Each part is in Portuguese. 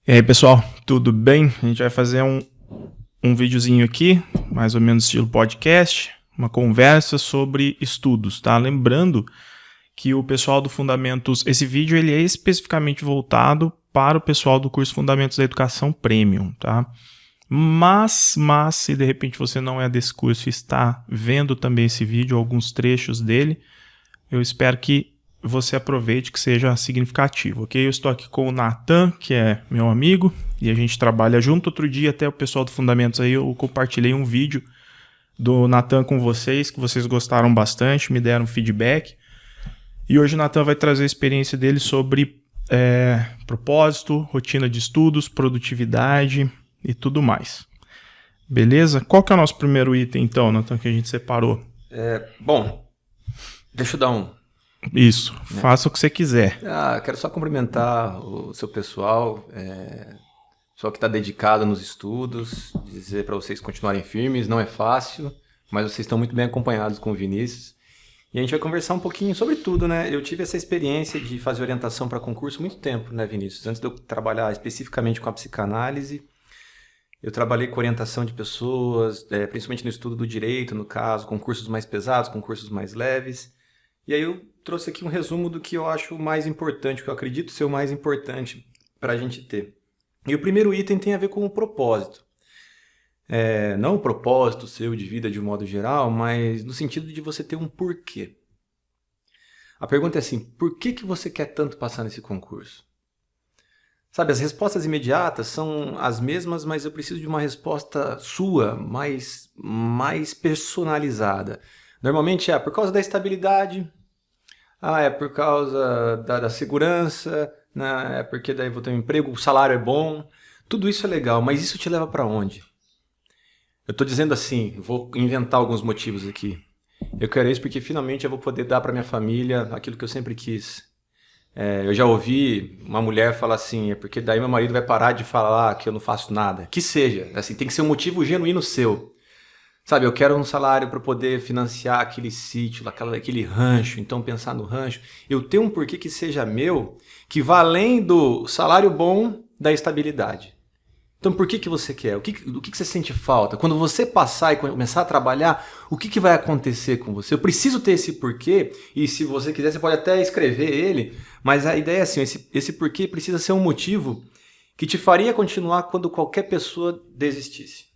E aí, pessoal, tudo bem? A gente vai fazer um videozinho aqui, mais ou menos estilo podcast, uma conversa sobre estudos, tá? Lembrando que o pessoal do Fundamentos, esse vídeo ele é especificamente voltado para o pessoal do curso Fundamentos da Educação Premium, tá? Mas se de repente você não é desse curso e está vendo também esse vídeo, alguns trechos dele, eu espero que você aproveite, que seja significativo, ok? Eu estou aqui com o Nathan, que é meu amigo, e a gente trabalha junto. Outro dia, até o pessoal do Fundamentos aí, eu compartilhei um vídeo do Nathan com vocês, que vocês gostaram bastante, me deram feedback. E hoje o Nathan vai trazer a experiência dele sobre propósito, rotina de estudos, produtividade e tudo mais. Beleza? Qual que é o nosso primeiro item, então, Nathan, que a gente separou? Bom, deixa eu dar Isso, faça o que você quiser. quero só cumprimentar o seu pessoal, pessoal que está dedicado nos estudos, dizer para vocês continuarem firmes, não é fácil, mas vocês estão muito bem acompanhados com o Vinícius. E a gente vai conversar um pouquinho sobre tudo, né? Eu tive essa experiência de fazer orientação para concurso há muito tempo, né, Vinícius? Antes de eu trabalhar especificamente com a psicanálise, eu trabalhei com orientação de pessoas, principalmente no estudo do direito, no caso, concursos mais pesados, concursos mais leves. E aí eu trouxe aqui um resumo do que eu acho mais importante, que eu acredito ser o mais importante para a gente ter. E o primeiro item tem a ver com o propósito. Não o propósito seu de vida de um modo geral, mas no sentido de você ter um porquê. A pergunta é assim, por que você quer tanto passar nesse concurso? Sabe, as respostas imediatas são as mesmas, mas eu preciso de uma resposta sua, mais personalizada. Normalmente é por causa da estabilidade, é por causa da segurança, né? É porque daí vou ter um emprego, o salário é bom. Tudo isso é legal, mas isso te leva para onde? Eu estou dizendo assim, vou inventar alguns motivos aqui. Eu quero isso porque finalmente eu vou poder dar para minha família aquilo que eu sempre quis. Eu já ouvi uma mulher falar assim, é porque daí meu marido vai parar de falar que eu não faço nada. Que seja, assim, tem que ser um motivo genuíno seu. Sabe, eu quero um salário para poder financiar aquele sítio, aquele rancho, então pensar no rancho. Eu tenho um porquê que seja meu, que vá além do salário bom da estabilidade. Então por que você quer? O que você sente falta? Quando você passar e começar a trabalhar, o que vai acontecer com você? Eu preciso ter esse porquê, e se você quiser, você pode até escrever ele, mas a ideia é assim, esse porquê precisa ser um motivo que te faria continuar quando qualquer pessoa desistisse.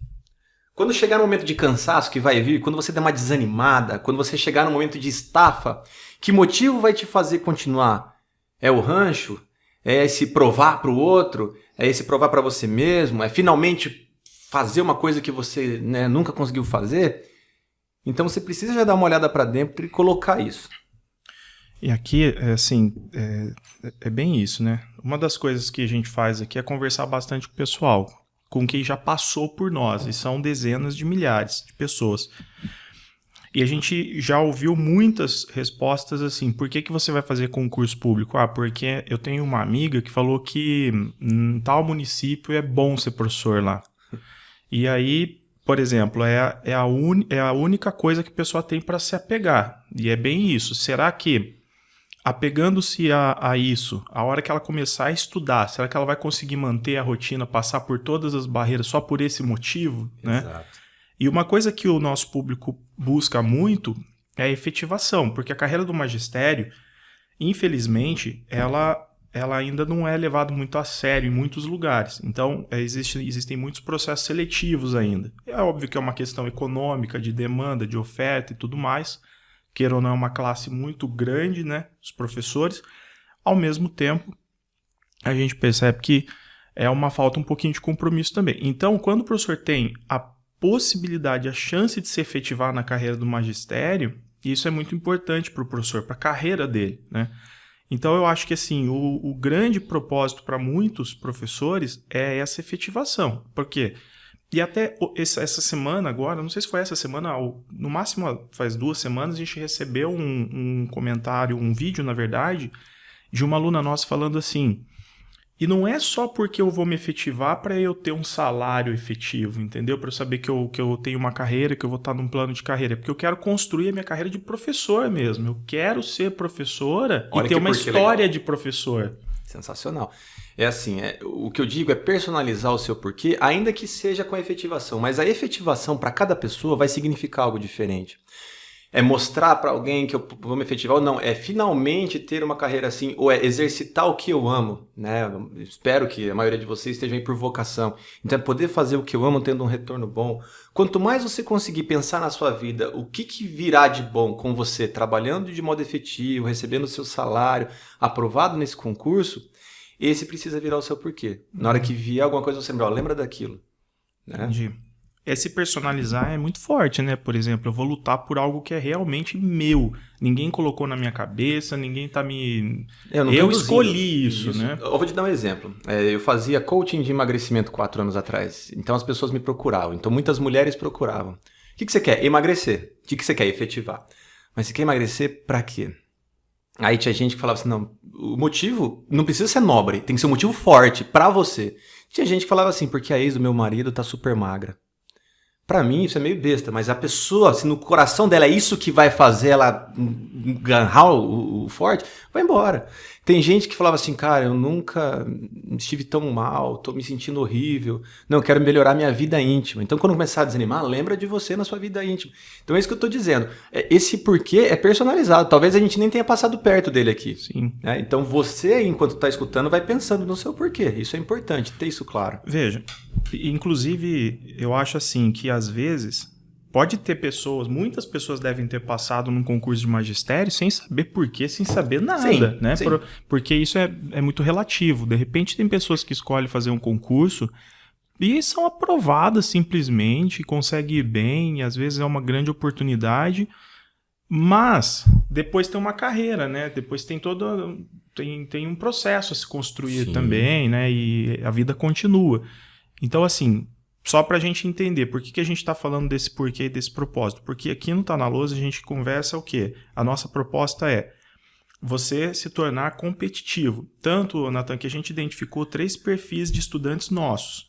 Quando chegar no momento de cansaço que vai vir, quando você der uma desanimada, quando você chegar no momento de estafa, que motivo vai te fazer continuar? É o rancho? É esse provar para o outro? É esse provar para você mesmo? É finalmente fazer uma coisa que você nunca conseguiu fazer? Então você precisa já dar uma olhada para dentro e colocar isso. E aqui, é bem isso, né? Uma das coisas que a gente faz aqui é conversar bastante com o pessoal, com quem já passou por nós, e são dezenas de milhares de pessoas. E a gente já ouviu muitas respostas assim, por que você vai fazer concurso público? Porque eu tenho uma amiga que falou que em tal município é bom ser professor lá. E aí, por exemplo, é a única coisa que a pessoa tem para se apegar. E é bem isso. Será que, apegando-se a isso, a hora que ela começar a estudar, será que ela vai conseguir manter a rotina, passar por todas as barreiras só por esse motivo? Né? Exato. E uma coisa que o nosso público busca muito é a efetivação, porque a carreira do magistério, infelizmente, ela ainda não é levada muito a sério em muitos lugares. Então, existem muitos processos seletivos ainda. É óbvio que é uma questão econômica, de demanda, de oferta e tudo mais. Queira ou não, é uma classe muito grande, né, os professores. Ao mesmo tempo, a gente percebe que é uma falta um pouquinho de compromisso também. Então, quando o professor tem a possibilidade, a chance de se efetivar na carreira do magistério, isso é muito importante para o professor, para a carreira dele, né? Então, eu acho que assim, o grande propósito para muitos professores é essa efetivação. Por quê? E até essa semana agora, não sei se foi essa semana, no máximo faz 2 semanas, a gente recebeu um comentário, um vídeo, na verdade, de uma aluna nossa falando assim, e não é só porque eu vou me efetivar para eu ter um salário efetivo, entendeu? Para eu saber que eu tenho uma carreira, que eu vou estar num plano de carreira, é porque eu quero construir a minha carreira de professor mesmo, eu quero ser professora e ter uma história de professor. Sensacional. É assim, o que eu digo é personalizar o seu porquê, ainda que seja com a efetivação. Mas a efetivação para cada pessoa vai significar algo diferente. É mostrar para alguém que eu vou me efetivar ou não. É finalmente ter uma carreira assim, ou é exercitar o que eu amo, né? Eu espero que a maioria de vocês esteja aí por vocação. Então é poder fazer o que eu amo tendo um retorno bom. Quanto mais você conseguir pensar na sua vida, o que virá de bom com você trabalhando de modo efetivo, recebendo o seu salário, aprovado nesse concurso, esse precisa virar o seu porquê. Na hora que vier alguma coisa, você lembra daquilo. Né? Entendi. Esse personalizar é muito forte, né? Por exemplo, eu vou lutar por algo que é realmente meu. Ninguém colocou na minha cabeça, ninguém tá me... Eu escolhi isso, né? Eu vou te dar um exemplo. Eu fazia coaching de emagrecimento 4 anos atrás. Então as pessoas me procuravam. Então muitas mulheres procuravam. O que você quer? Emagrecer. O que você quer? Efetivar. Mas você quer emagrecer pra quê? Aí tinha gente que falava assim, não, o motivo não precisa ser nobre, tem que ser um motivo forte pra você. Tinha gente que falava assim, porque a ex do meu marido tá super magra. Pra mim isso é meio besta, mas a pessoa, se no coração dela é isso que vai fazer ela ganhar o forte, vai embora. Tem gente que falava assim, cara, eu nunca estive tão mal, tô me sentindo horrível, não, eu quero melhorar minha vida íntima. Então quando começar a desanimar, lembra de você na sua vida íntima. Então é isso que eu tô dizendo. Esse porquê é personalizado, talvez a gente nem tenha passado perto dele aqui. Sim. Né? Então você, enquanto tá escutando, vai pensando no seu porquê. Isso é importante, ter isso claro. Veja, inclusive eu acho assim que às vezes pode ter pessoas, muitas pessoas devem ter passado num concurso de magistério sem saber porquê, sem saber nada, sim, né? Sim. Porque isso é muito relativo. De repente tem pessoas que escolhem fazer um concurso e são aprovadas simplesmente, conseguem ir bem, às vezes é uma grande oportunidade, mas depois tem uma carreira, né? Depois tem tem um processo a se construir Sim. também, né? E a vida continua. Então, assim, só para a gente entender por que a gente está falando desse porquê e desse propósito. Porque aqui no Tá na Lousa a gente conversa o quê? A nossa proposta é você se tornar competitivo. Tanto, Nathan, que a gente identificou 3 perfis de estudantes nossos.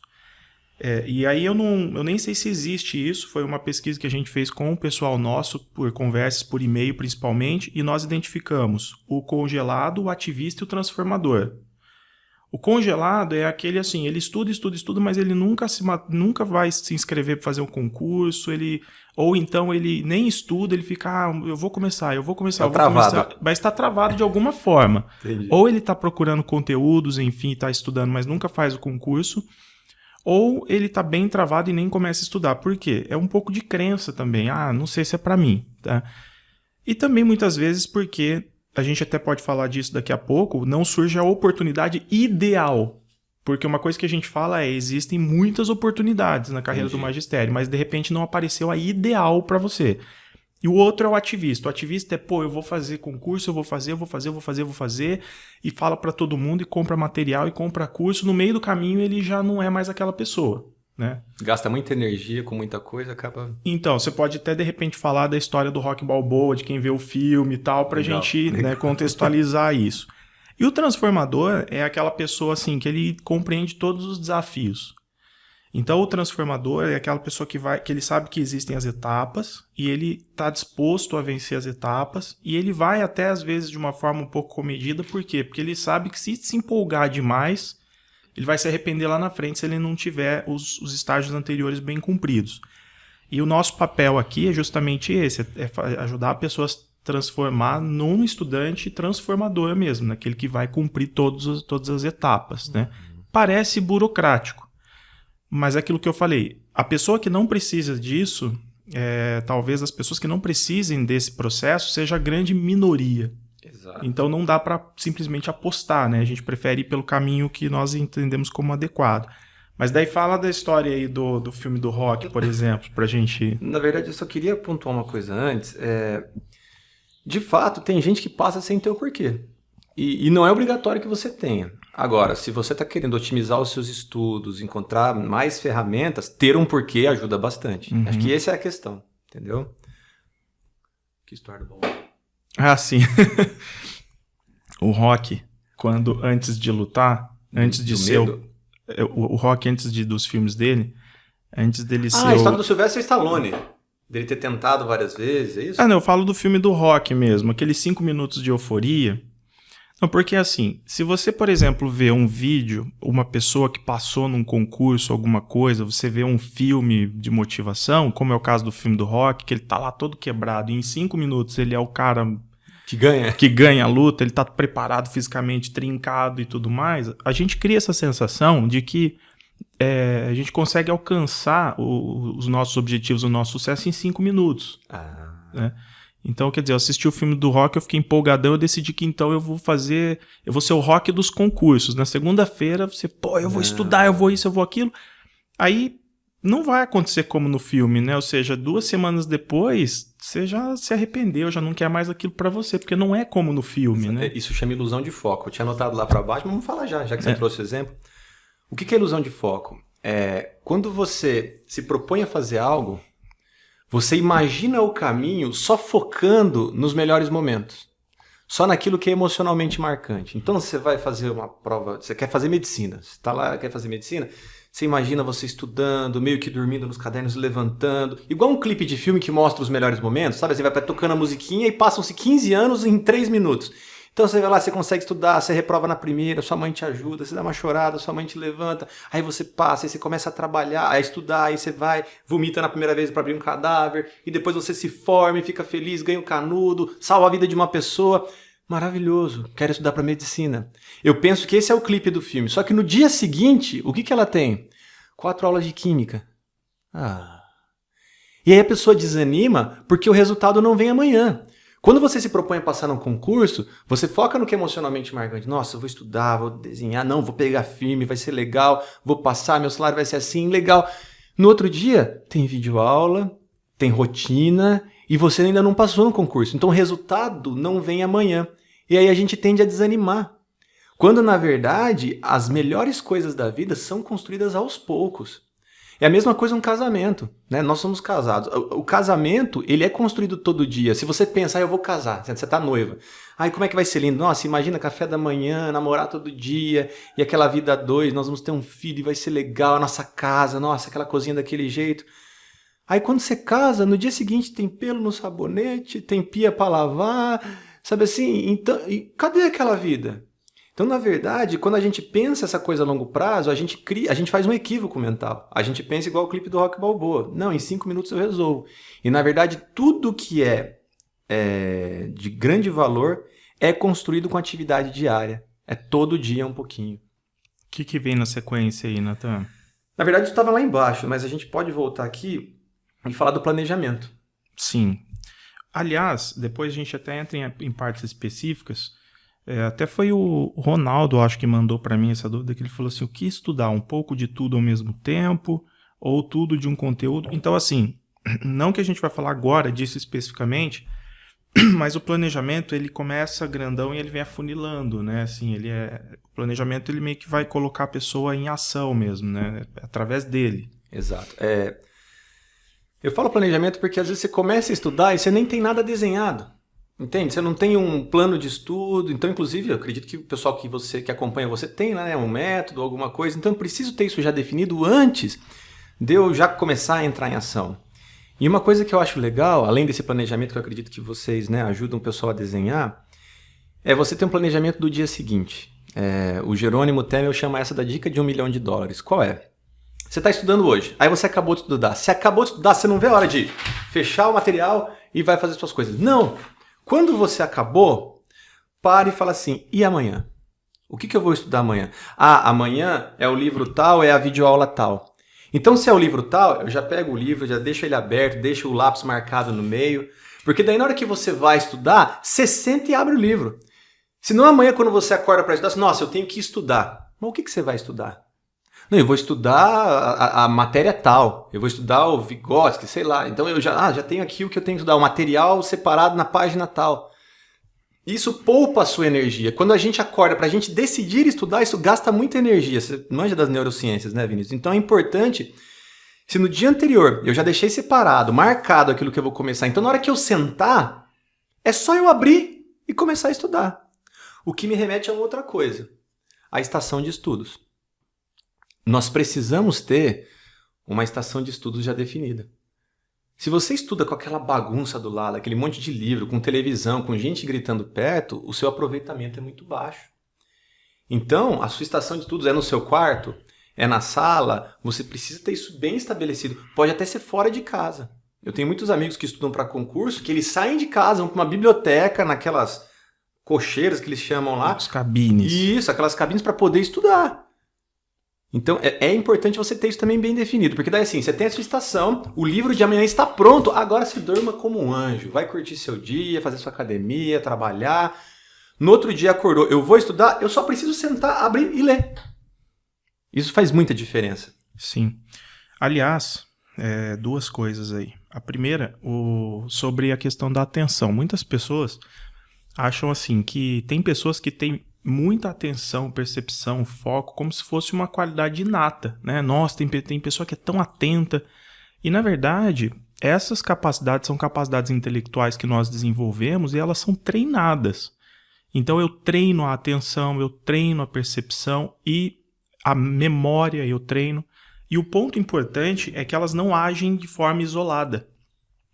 E aí eu nem sei se existe isso, foi uma pesquisa que a gente fez com o pessoal nosso, por conversas, por e-mail principalmente, e nós identificamos o congelado, o ativista e o transformador. O congelado é aquele assim, ele estuda, mas ele nunca vai se inscrever para fazer um concurso, ou então ele nem estuda, ele fica, eu vou começar. Vai estar travado de alguma forma. Entendi. Ou ele está procurando conteúdos, enfim, está estudando, mas nunca faz o concurso, ou ele está bem travado e nem começa a estudar. Por quê? É um pouco de crença também. Não sei se é para mim. Tá? E também muitas vezes porque... A gente até pode falar disso daqui a pouco, não surge a oportunidade ideal. Porque uma coisa que a gente fala existem muitas oportunidades na carreira do magistério, mas de repente não apareceu a ideal para você. E o outro é o ativista. O ativista é, eu vou fazer concurso, eu vou fazer, e fala para todo mundo, e compra material, e compra curso. No meio do caminho ele já não é mais aquela pessoa. Né? Gasta muita energia com muita coisa, acaba... Então, você pode até de repente falar da história do Rock Balboa, de quem vê o filme e tal, pra gente, né, contextualizar isso. E o transformador é aquela pessoa assim, que ele compreende todos os desafios. Então o transformador é aquela pessoa que ele sabe que existem as etapas e ele está disposto a vencer as etapas e ele vai até às vezes de uma forma um pouco comedida. Por quê? Porque ele sabe que se empolgar demais... ele vai se arrepender lá na frente se ele não tiver os estágios anteriores bem cumpridos. E o nosso papel aqui é justamente esse, é ajudar a pessoa a se transformar num estudante transformador mesmo, naquele que vai cumprir todas as etapas. Né? Parece burocrático, mas é aquilo que eu falei, a pessoa que não precisa disso, talvez as pessoas que não precisem desse processo seja a grande minoria. Exato. Então não dá para simplesmente apostar, né? A gente prefere ir pelo caminho que nós entendemos como adequado. Mas daí fala da história aí do filme do Rock, por exemplo, pra gente... Na verdade, eu só queria pontuar uma coisa antes. De fato, tem gente que passa sem ter o porquê. E não é obrigatório que você tenha. Agora, se você está querendo otimizar os seus estudos, encontrar mais ferramentas, ter um porquê ajuda bastante. Acho que essa é a questão, entendeu? Que história boa. Sim. O Rock, antes de lutar, antes de ser... O Rock, antes dos filmes dele, antes dele ser... a história do Sylvester Stallone. Dele ter tentado várias vezes, é isso? Não, eu falo do filme do Rock mesmo. Aqueles 5 minutos de euforia. Não, porque assim, se você, por exemplo, vê um vídeo, uma pessoa que passou num concurso, alguma coisa, você vê um filme de motivação, como é o caso do filme do Rock, que ele tá lá todo quebrado, e em 5 minutos ele é o cara que ganha a luta, ele tá preparado fisicamente, trincado e tudo mais, a gente cria essa sensação de que a gente consegue alcançar os nossos objetivos, o nosso sucesso em 5 minutos. Né? Então, quer dizer, eu assisti o filme do Rock, eu fiquei empolgadão, eu decidi que então eu vou ser o Rock dos concursos. Na segunda-feira, eu vou estudar, eu vou isso, eu vou aquilo. Aí, não vai acontecer como no filme, né? Ou seja, 2 semanas depois, você já se arrependeu, já não quer mais aquilo pra você, porque não é como no filme, né? Isso chama ilusão de foco. Eu tinha anotado lá pra baixo, mas vamos falar já que você trouxe o exemplo. O que é ilusão de foco? Quando você se propõe a fazer algo, você imagina o caminho só focando nos melhores momentos. Só naquilo que é emocionalmente marcante. Então você vai fazer uma prova, você quer fazer medicina. Você está lá, quer fazer medicina, você imagina você estudando, meio que dormindo nos cadernos, levantando. Igual um clipe de filme que mostra os melhores momentos, sabe? Você vai tocando a musiquinha e passam-se 15 anos em 3 minutos. Então você vai lá, você consegue estudar, você reprova na primeira, sua mãe te ajuda, você dá uma chorada, sua mãe te levanta, aí você passa, aí você começa a trabalhar, a estudar, aí você vai, vomita na primeira vez para abrir um cadáver, e depois você se forma e fica feliz, ganha um canudo, salva a vida de uma pessoa. Maravilhoso, quero estudar para medicina. Eu penso que esse é o clipe do filme, só que no dia seguinte, o que ela tem? 4 aulas de química. E aí a pessoa desanima porque o resultado não vem amanhã. Quando você se propõe a passar num concurso, você foca no que é emocionalmente marcante. Nossa, eu vou estudar, vou desenhar, não, vou pegar firme, vai ser legal, vou passar, meu salário vai ser assim, legal. No outro dia, tem videoaula, tem rotina, e você ainda não passou no concurso. Então o resultado não vem amanhã. E aí a gente tende a desanimar. Quando, na verdade, as melhores coisas da vida são construídas aos poucos. É a mesma coisa um casamento, né? Nós somos casados. O casamento, ele é construído todo dia. Se você pensar, eu vou casar, você tá noiva. Ai, como é que vai ser lindo? Nossa, imagina café da manhã, namorar todo dia, e aquela vida a 2, nós vamos ter um filho e vai ser legal, a nossa casa, nossa, aquela cozinha daquele jeito. Aí quando você casa, no dia seguinte tem pelo no sabonete, tem pia para lavar, sabe assim? Então, e cadê aquela vida? Então, na verdade, quando a gente pensa essa coisa a longo prazo, a gente faz um equívoco mental. A gente pensa igual o clipe do Rock Balboa. Não, em 5 minutos eu resolvo. E, na verdade, tudo que é de grande valor é construído com atividade diária. É todo dia um pouquinho. O que vem na sequência aí, Nathan? Na verdade, isso estava lá embaixo, mas a gente pode voltar aqui e falar do planejamento. Sim. Aliás, depois a gente até entra em partes específicas. Até foi o Ronaldo, acho que mandou para mim essa dúvida, que ele falou assim, o que estudar? Um pouco de tudo ao mesmo tempo? Ou tudo de um conteúdo? Então, assim, não que a gente vai falar agora disso especificamente, mas o planejamento, ele começa grandão e ele vem afunilando, né? Assim, o planejamento, ele meio que vai colocar a pessoa em ação mesmo, né? Através dele. Exato. Eu falo planejamento porque às vezes você começa a estudar e você nem tem nada desenhado. Entende? Você não tem um plano de estudo, então inclusive eu acredito que o pessoal que acompanha você tem, né, um método, alguma coisa, então eu preciso ter isso já definido antes de eu já começar a entrar em ação. E uma coisa que eu acho legal, além desse planejamento que eu acredito que vocês, né, ajudam o pessoal a desenhar, é você ter um planejamento do dia seguinte. O Jerônimo Temel chama essa da dica de $1 milhão. Qual é? Você está estudando hoje, aí você acabou de estudar. Se acabou de estudar, você não vê a hora de fechar o material e vai fazer suas coisas. Não! Quando você acabou, pare e fala assim, e amanhã? O que eu vou estudar amanhã? Amanhã é o livro tal, é a videoaula tal. Então, se é o livro tal, eu já pego o livro, já deixo ele aberto, deixo o lápis marcado no meio, porque daí na hora que você vai estudar, você senta e abre o livro. Senão amanhã, quando você acorda para estudar, nossa, eu tenho que estudar. Mas o que você vai estudar? Não, eu vou estudar a matéria tal, eu vou estudar o Vygotsky, sei lá. Então eu já tenho aqui o que eu tenho que estudar, o material separado na página tal. Isso poupa a sua energia. Quando a gente acorda para a gente decidir estudar, isso gasta muita energia. Você manja das neurociências, né, Vinícius? Então é importante, se no dia anterior eu já deixei separado, marcado aquilo que eu vou começar, então na hora que eu sentar, é só eu abrir e começar a estudar. O que me remete a outra coisa, a estação de estudos. Nós precisamos ter uma estação de estudos já definida. Se você estuda com aquela bagunça do lado, aquele monte de livro, com televisão, com gente gritando perto, o seu aproveitamento é muito baixo. Então, a sua estação de estudos é no seu quarto, é na sala, você precisa ter isso bem estabelecido. Pode até ser fora de casa. Eu tenho muitos amigos que estudam para concurso, que eles saem de casa, vão para uma biblioteca, naquelas cocheiras que eles chamam lá. As cabines. Isso, aquelas cabines para poder estudar. Então, é importante você ter isso também bem definido, porque daí assim, você tem a sua estação, o livro de amanhã está pronto, agora se durma como um anjo, vai curtir seu dia, fazer sua academia, trabalhar. No outro dia acordou, eu vou estudar, eu só preciso sentar, abrir e ler. Isso faz muita diferença. Sim. Aliás, duas coisas aí. A primeira, sobre a questão da atenção. Muitas pessoas acham assim que tem pessoas que têm muita atenção, percepção, foco, como se fosse uma qualidade inata, né? Nossa, tem pessoa que é tão atenta. E, na verdade, essas capacidades são capacidades intelectuais que nós desenvolvemos e elas são treinadas. Então, eu treino a atenção, eu treino a percepção e a memória eu treino. E o ponto importante é que elas não agem de forma isolada.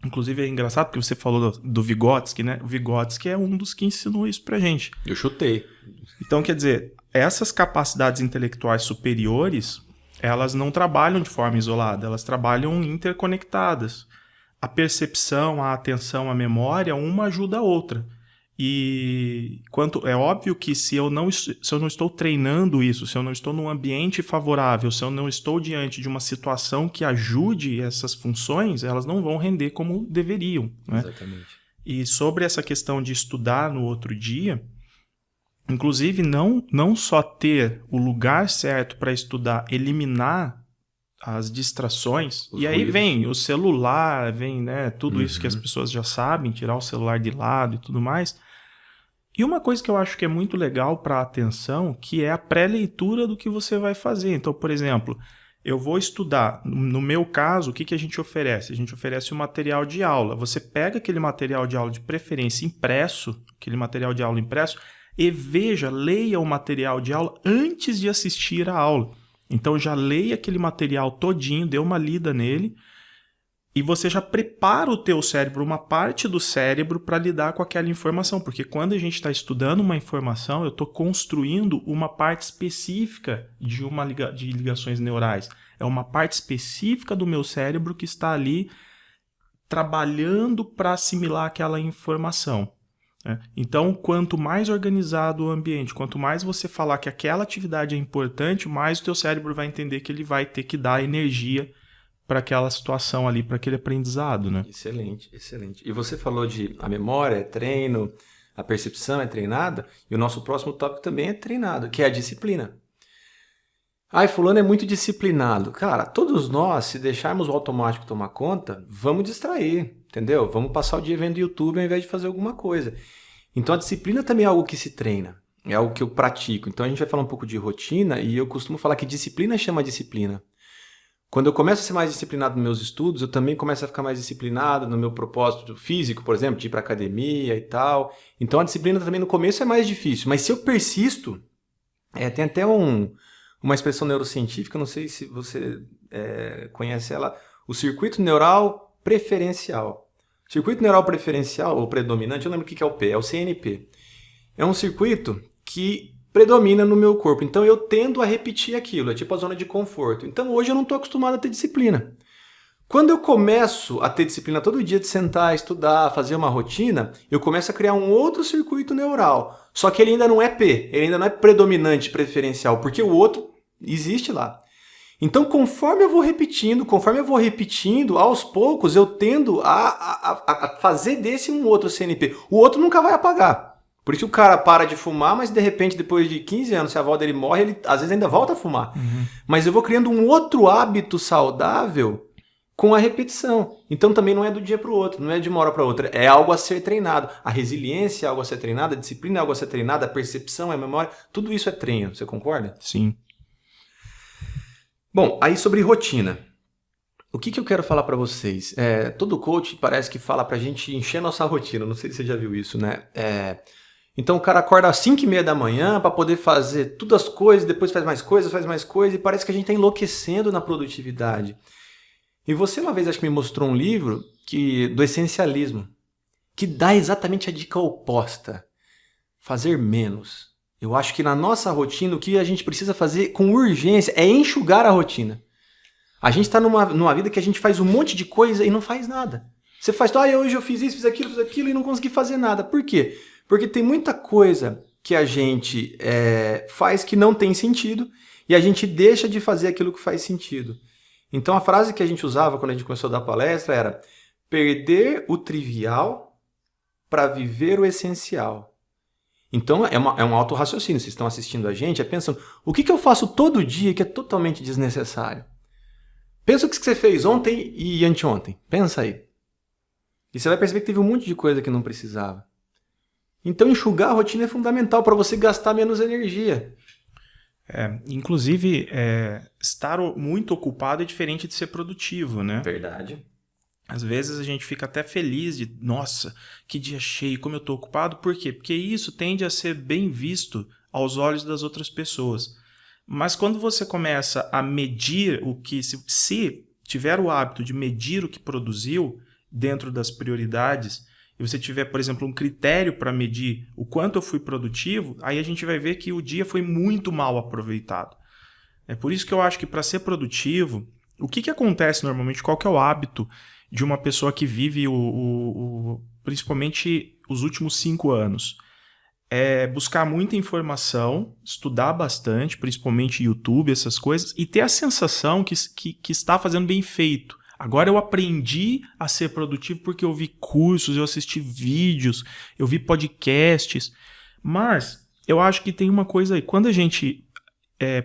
Inclusive, é engraçado porque você falou do Vygotsky, né? O Vygotsky é um dos que ensinou isso pra gente. Eu chutei. Então, quer dizer, essas capacidades intelectuais superiores, elas não trabalham de forma isolada, elas trabalham interconectadas. A percepção, a atenção, a memória, uma ajuda a outra. E é óbvio que se eu não estou treinando isso, se eu não estou num ambiente favorável, se eu não estou diante de uma situação que ajude essas funções, elas não vão render como deveriam. Né? Exatamente. E sobre essa questão de estudar no outro dia, inclusive não só ter o lugar certo para estudar, eliminar as distrações, e aí vem o celular, vem, né, tudo isso que as pessoas já sabem, tirar o celular de lado e tudo mais. E uma coisa que eu acho que é muito legal para a atenção, que é a pré-leitura do que você vai fazer. Então, por exemplo, eu vou estudar, no meu caso, o que a gente oferece? A gente oferece um material de aula. Você pega aquele material de aula de preferência impresso, aquele material de aula impresso, e leia o material de aula antes de assistir a aula. Então já leia aquele material todinho, dê uma lida nele, e você já prepara o teu cérebro, uma parte do cérebro, para lidar com aquela informação. Porque quando a gente está estudando uma informação, eu estou construindo uma parte específica de ligações neurais. É uma parte específica do meu cérebro que está ali trabalhando para assimilar aquela informação. Então, quanto mais organizado o ambiente, quanto mais você falar que aquela atividade é importante, mais o teu cérebro vai entender que ele vai ter que dar energia para aquela situação ali, para aquele aprendizado, né? Excelente, excelente. E você falou de a memória é treino, a percepção é treinada, e o nosso próximo tópico também é treinado, que é a disciplina. Fulano é muito disciplinado. Cara, todos nós, se deixarmos o automático tomar conta, vamos distrair, entendeu? Vamos passar o dia vendo YouTube ao invés de fazer alguma coisa. Então a disciplina também é algo que se treina, é algo que eu pratico. Então a gente vai falar um pouco de rotina e eu costumo falar que disciplina chama disciplina. Quando eu começo a ser mais disciplinado nos meus estudos, eu também começo a ficar mais disciplinado no meu propósito físico, por exemplo, de ir para academia e tal. Então a disciplina também no começo é mais difícil, mas se eu persisto, tem até uma expressão neurocientífica, não sei se você conhece ela, o circuito neural preferencial. Circuito neural preferencial, ou predominante, eu lembro o que é o P, é o CNP. É um circuito que predomina no meu corpo, então eu tendo a repetir aquilo, é tipo a zona de conforto. Então hoje eu não estou acostumado a ter disciplina. Quando eu começo a ter disciplina todo dia de sentar, estudar, fazer uma rotina, eu começo a criar um outro circuito neural. Só que ele ainda não é P, ele ainda não é predominante preferencial, porque o outro existe lá. Então, conforme eu vou repetindo, aos poucos eu tendo a fazer desse um outro CNP. O outro nunca vai apagar. Por isso o cara para de fumar, mas de repente, depois de 15 anos, se a avó dele morre, ele às vezes ainda volta a fumar. Mas eu vou criando um outro hábito saudável com a repetição. Então também não é do dia para o outro, não é de uma hora para outra. É algo a ser treinado. A resiliência é algo a ser treinado, a disciplina é algo a ser treinado, a percepção, a memória, tudo isso é treino. Você concorda? Sim. Bom, aí sobre rotina. O que eu quero falar para vocês? Todo coach parece que fala para a gente encher nossa rotina. Não sei se você já viu isso, né? Então o cara acorda às 5h30 da manhã para poder fazer todas as coisas, depois faz mais coisa, e parece que a gente está enlouquecendo na produtividade. E você uma vez acho que me mostrou um livro do essencialismo, que dá exatamente a dica oposta. Fazer menos. Eu acho que na nossa rotina o que a gente precisa fazer com urgência é enxugar a rotina. A gente está numa vida que a gente faz um monte de coisa e não faz nada. Você faz, hoje eu fiz isso, fiz aquilo e não consegui fazer nada. Por quê? Porque tem muita coisa que a gente faz que não tem sentido e a gente deixa de fazer aquilo que faz sentido. Então a frase que a gente usava quando a gente começou a dar palestra era perder o trivial para viver o essencial. Então é um autorraciocínio. Vocês estão assistindo a gente, pensando, o que eu faço todo dia que é totalmente desnecessário? Pensa o que você fez ontem e anteontem. Pensa aí. E você vai perceber que teve um monte de coisa que não precisava. Então enxugar a rotina é fundamental para você gastar menos energia. Inclusive, estar muito ocupado é diferente de ser produtivo, né? Verdade. Às vezes a gente fica até feliz de, nossa, que dia cheio, como eu estou ocupado. Por quê? Porque isso tende a ser bem visto aos olhos das outras pessoas. Mas quando você começa a medir o que, se tiver o hábito de medir o que produziu dentro das prioridades, e você tiver, por exemplo, um critério para medir o quanto eu fui produtivo, aí a gente vai ver que o dia foi muito mal aproveitado. É por isso que eu acho que para ser produtivo, o que acontece normalmente, qual que é o hábito de uma pessoa que vive principalmente os últimos 5 anos? É buscar muita informação, estudar bastante, principalmente YouTube, essas coisas, e ter a sensação que está fazendo bem feito. Agora eu aprendi a ser produtivo porque eu vi cursos, eu assisti vídeos, eu vi podcasts. Mas eu acho que tem uma coisa aí. Quando a gente,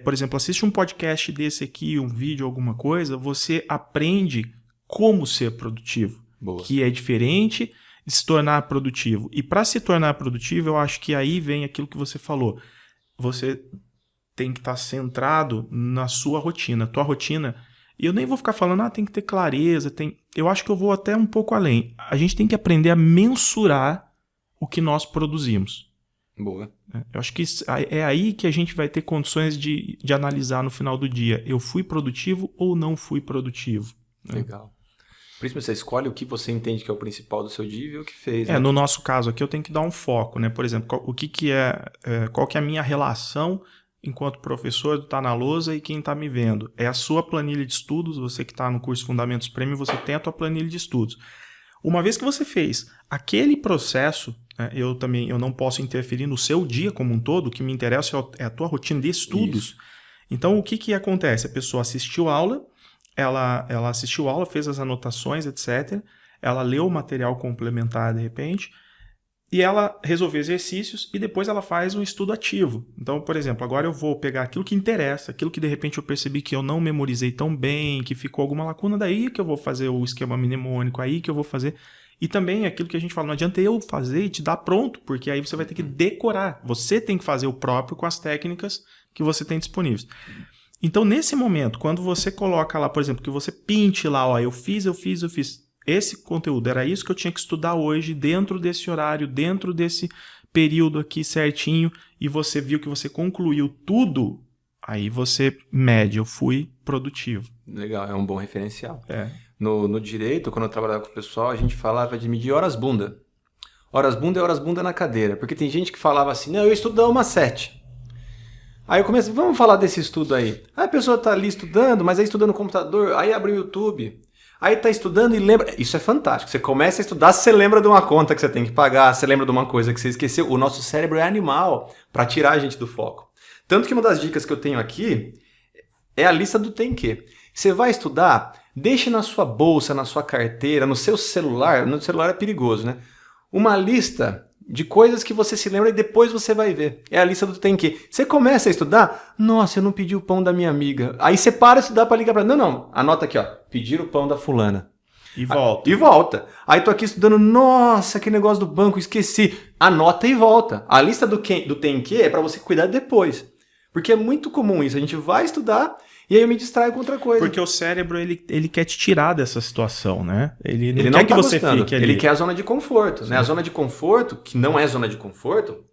por exemplo, assiste um podcast desse aqui, um vídeo, alguma coisa, você aprende como ser produtivo. Boa. Que é diferente de se tornar produtivo. E para se tornar produtivo, eu acho que aí vem aquilo que você falou. Você tem que estar centrado na sua rotina. Tua rotina... E eu nem vou ficar falando, tem que ter clareza. Eu acho que eu vou até um pouco além. A gente tem que aprender a mensurar o que nós produzimos. Boa. Eu acho que é aí que a gente vai ter condições de analisar no final do dia. Eu fui produtivo ou não fui produtivo? Legal. Por isso você escolhe o que você entende que é o principal do seu dia e vê o que fez. Né? No nosso caso aqui eu tenho que dar um foco, né? Por exemplo, qual que é a minha relação enquanto professor do Tá na Lousa e quem está me vendo? É a sua planilha de estudos, você que está no curso Fundamentos Premium, você tem a tua planilha de estudos. Uma vez que você fez aquele processo, eu não posso interferir no seu dia como um todo, o que me interessa é a tua rotina de estudos. Isso. Então, o que acontece? A pessoa assistiu a aula, ela assistiu a aula, fez as anotações, etc. Ela leu o material complementar de repente, e ela resolveu exercícios e depois ela faz um estudo ativo. Então, por exemplo, agora eu vou pegar aquilo que interessa, aquilo que de repente eu percebi que eu não memorizei tão bem, que ficou alguma lacuna, daí que eu vou fazer o esquema mnemônico, aí que eu vou fazer. E também aquilo que a gente fala, não adianta eu fazer e te dar pronto, porque aí você vai ter que decorar. Você tem que fazer o próprio com as técnicas que você tem disponíveis. Então, nesse momento, quando você coloca lá, por exemplo, que você pinte lá, eu fiz. Esse conteúdo, era isso que eu tinha que estudar hoje, dentro desse horário, dentro desse período aqui certinho, e você viu que você concluiu tudo, aí você mede, eu fui produtivo. Legal, é um bom referencial. No direito, quando eu trabalhava com o pessoal, a gente falava de medir horas bunda. Horas bunda é horas bunda na cadeira, porque tem gente que falava assim, não, eu estudo da 1 às 7. Aí eu começo, vamos falar desse estudo aí. Aí a pessoa está ali estudando, mas aí estudando no computador, aí abre o YouTube... Aí tá estudando e lembra... Isso é fantástico. Você começa a estudar, você lembra de uma conta que você tem que pagar, você lembra de uma coisa que você esqueceu. O nosso cérebro é animal para tirar a gente do foco. Tanto que uma das dicas que eu tenho aqui é a lista do tem que. Você vai estudar, deixe na sua bolsa, na sua carteira, no seu celular. No celular é perigoso, né? Uma lista de coisas que você se lembra e depois você vai ver. É a lista do tem que. Você começa a estudar, nossa, eu não pedi o pão da minha amiga. Aí você para de estudar para ligar para... Não, anota aqui, ó. Pedir o pão da fulana. E volta. E volta. Aí tô aqui estudando, nossa, que negócio do banco, esqueci. Anota e volta. A lista do tem que é para você cuidar depois. Porque é muito comum isso. A gente vai estudar e aí eu me distraio com outra coisa. Porque o cérebro, ele quer te tirar dessa situação, né? Ele não quer tá que você gostando. fique ali. Ele quer a zona de conforto. Né? A zona de conforto, que não é zona de conforto,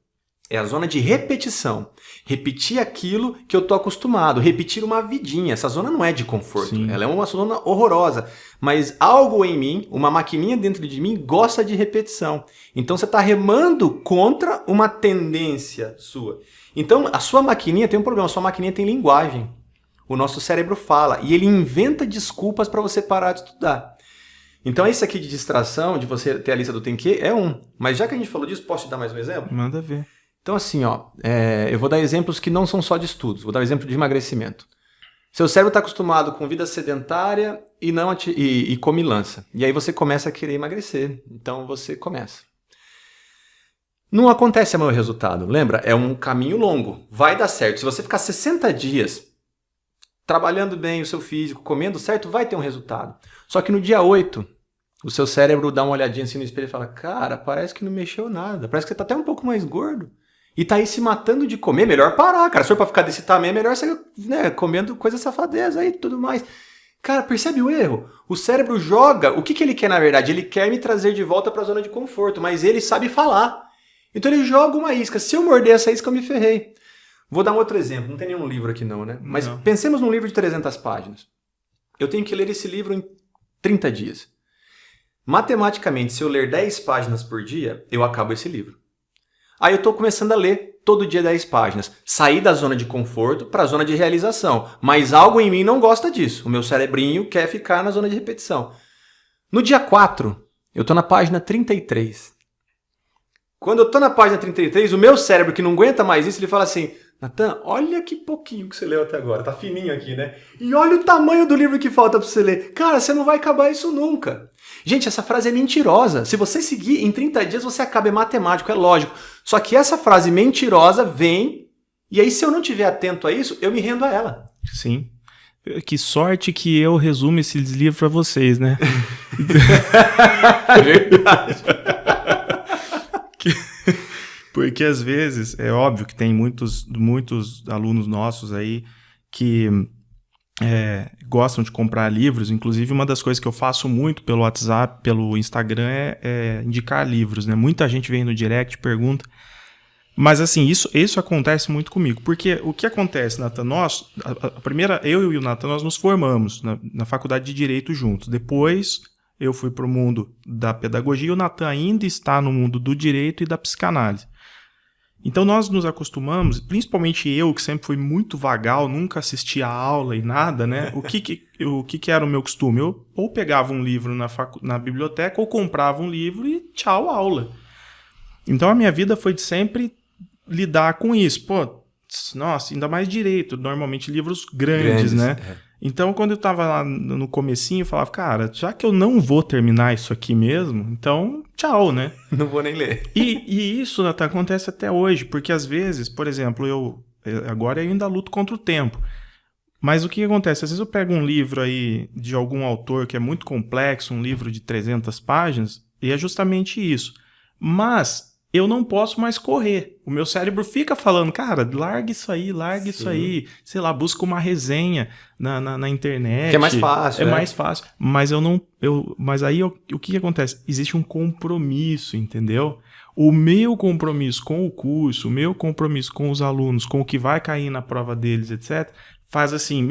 É a zona de repetição. Repetir aquilo que eu tô acostumado. Repetir uma vidinha. Essa zona não é de conforto. Sim. Ela é uma zona horrorosa. Mas algo em mim, uma maquininha dentro de mim, gosta de repetição. Então você está remando contra uma tendência sua. Então a sua maquininha tem um problema. A sua maquininha tem linguagem. O nosso cérebro fala. E ele inventa desculpas para você parar de estudar. Então esse aqui de distração, de você ter a lista do tem que, é um. Mas já que a gente falou disso, posso te dar mais um exemplo? Manda ver. Então assim, eu vou dar exemplos que não são só de estudos. Vou dar um exemplo de emagrecimento. Seu cérebro está acostumado com vida sedentária e comilança. E aí você começa a querer emagrecer. Então você começa. Não acontece amanhã o resultado. Lembra? É um caminho longo. Vai dar certo. Se você ficar 60 dias trabalhando bem o seu físico, comendo certo, vai ter um resultado. Só que no dia 8, o seu cérebro dá uma olhadinha assim no espelho e fala, cara, parece que não mexeu nada. Parece que você está até um pouco mais gordo. E tá aí se matando de comer, melhor parar, cara. Se for pra ficar desse tamanho, é melhor você, comendo coisa safadeza aí e tudo mais. Cara, percebe o erro? O cérebro joga, o que ele quer na verdade? Ele quer me trazer de volta pra zona de conforto, mas ele sabe falar. Então ele joga uma isca. Se eu morder essa isca, eu me ferrei. Vou dar um outro exemplo, não tem nenhum livro aqui não, né? Mas pensemos num livro de 300 páginas. Eu tenho que ler esse livro em 30 dias. Matematicamente, se eu ler 10 páginas por dia, eu acabo esse livro. Aí eu estou começando a ler todo dia 10 páginas. Saí da zona de conforto para a zona de realização. Mas algo em mim não gosta disso. O meu cerebrinho quer ficar na zona de repetição. No dia 4, eu estou na página 33. Quando eu estou na página 33, o meu cérebro, que não aguenta mais isso, ele fala assim, Natan, olha que pouquinho que você leu até agora. Tá fininho aqui, né? E olha o tamanho do livro que falta para você ler. Cara, você não vai acabar isso nunca. Gente, essa frase é mentirosa. Se você seguir em 30 dias, você acaba. É matemático, é lógico. Só que essa frase mentirosa vem, e aí se eu não estiver atento a isso, eu me rendo a ela. Sim. Que sorte que eu resumo esses livros para vocês, né? É verdade. Porque às vezes, é óbvio que tem muitos alunos nossos aí que gostam de comprar livros. Inclusive, uma das coisas que eu faço muito pelo WhatsApp, pelo Instagram, é indicar livros, né? Muita gente vem no direct, pergunta. Mas assim, isso acontece muito comigo. Porque o que acontece, Natan? Eu e o Natan, nós nos formamos na faculdade de Direito juntos. Depois, eu fui para o mundo da pedagogia e o Natan ainda está no mundo do direito e da psicanálise. Então nós nos acostumamos, principalmente eu, que sempre fui muito vagal, nunca assisti a aula e nada, né? O que era o meu costume? Eu ou pegava um livro na biblioteca ou comprava um livro e tchau, aula. Então a minha vida foi de sempre lidar com isso. Pô, nossa, ainda mais direito, normalmente livros grandes, né? Então, quando eu tava lá no comecinho, eu falava, cara, já que eu não vou terminar isso aqui mesmo, então, tchau, né? Não vou nem ler. E isso, Natan, acontece até hoje, porque às vezes, por exemplo, agora eu ainda luto contra o tempo. Mas o que acontece? Às vezes eu pego um livro aí de algum autor que é muito complexo, um livro de 300 páginas, e é justamente isso. Mas eu não posso mais correr. O meu cérebro fica falando, cara, larga isso aí, isso aí. Sei lá, busca uma resenha na internet. Que é mais fácil. É mais fácil. Mas mas aí o que acontece? Existe um compromisso, entendeu? O meu compromisso com o curso, o meu compromisso com os alunos, com o que vai cair na prova deles, etc., faz assim,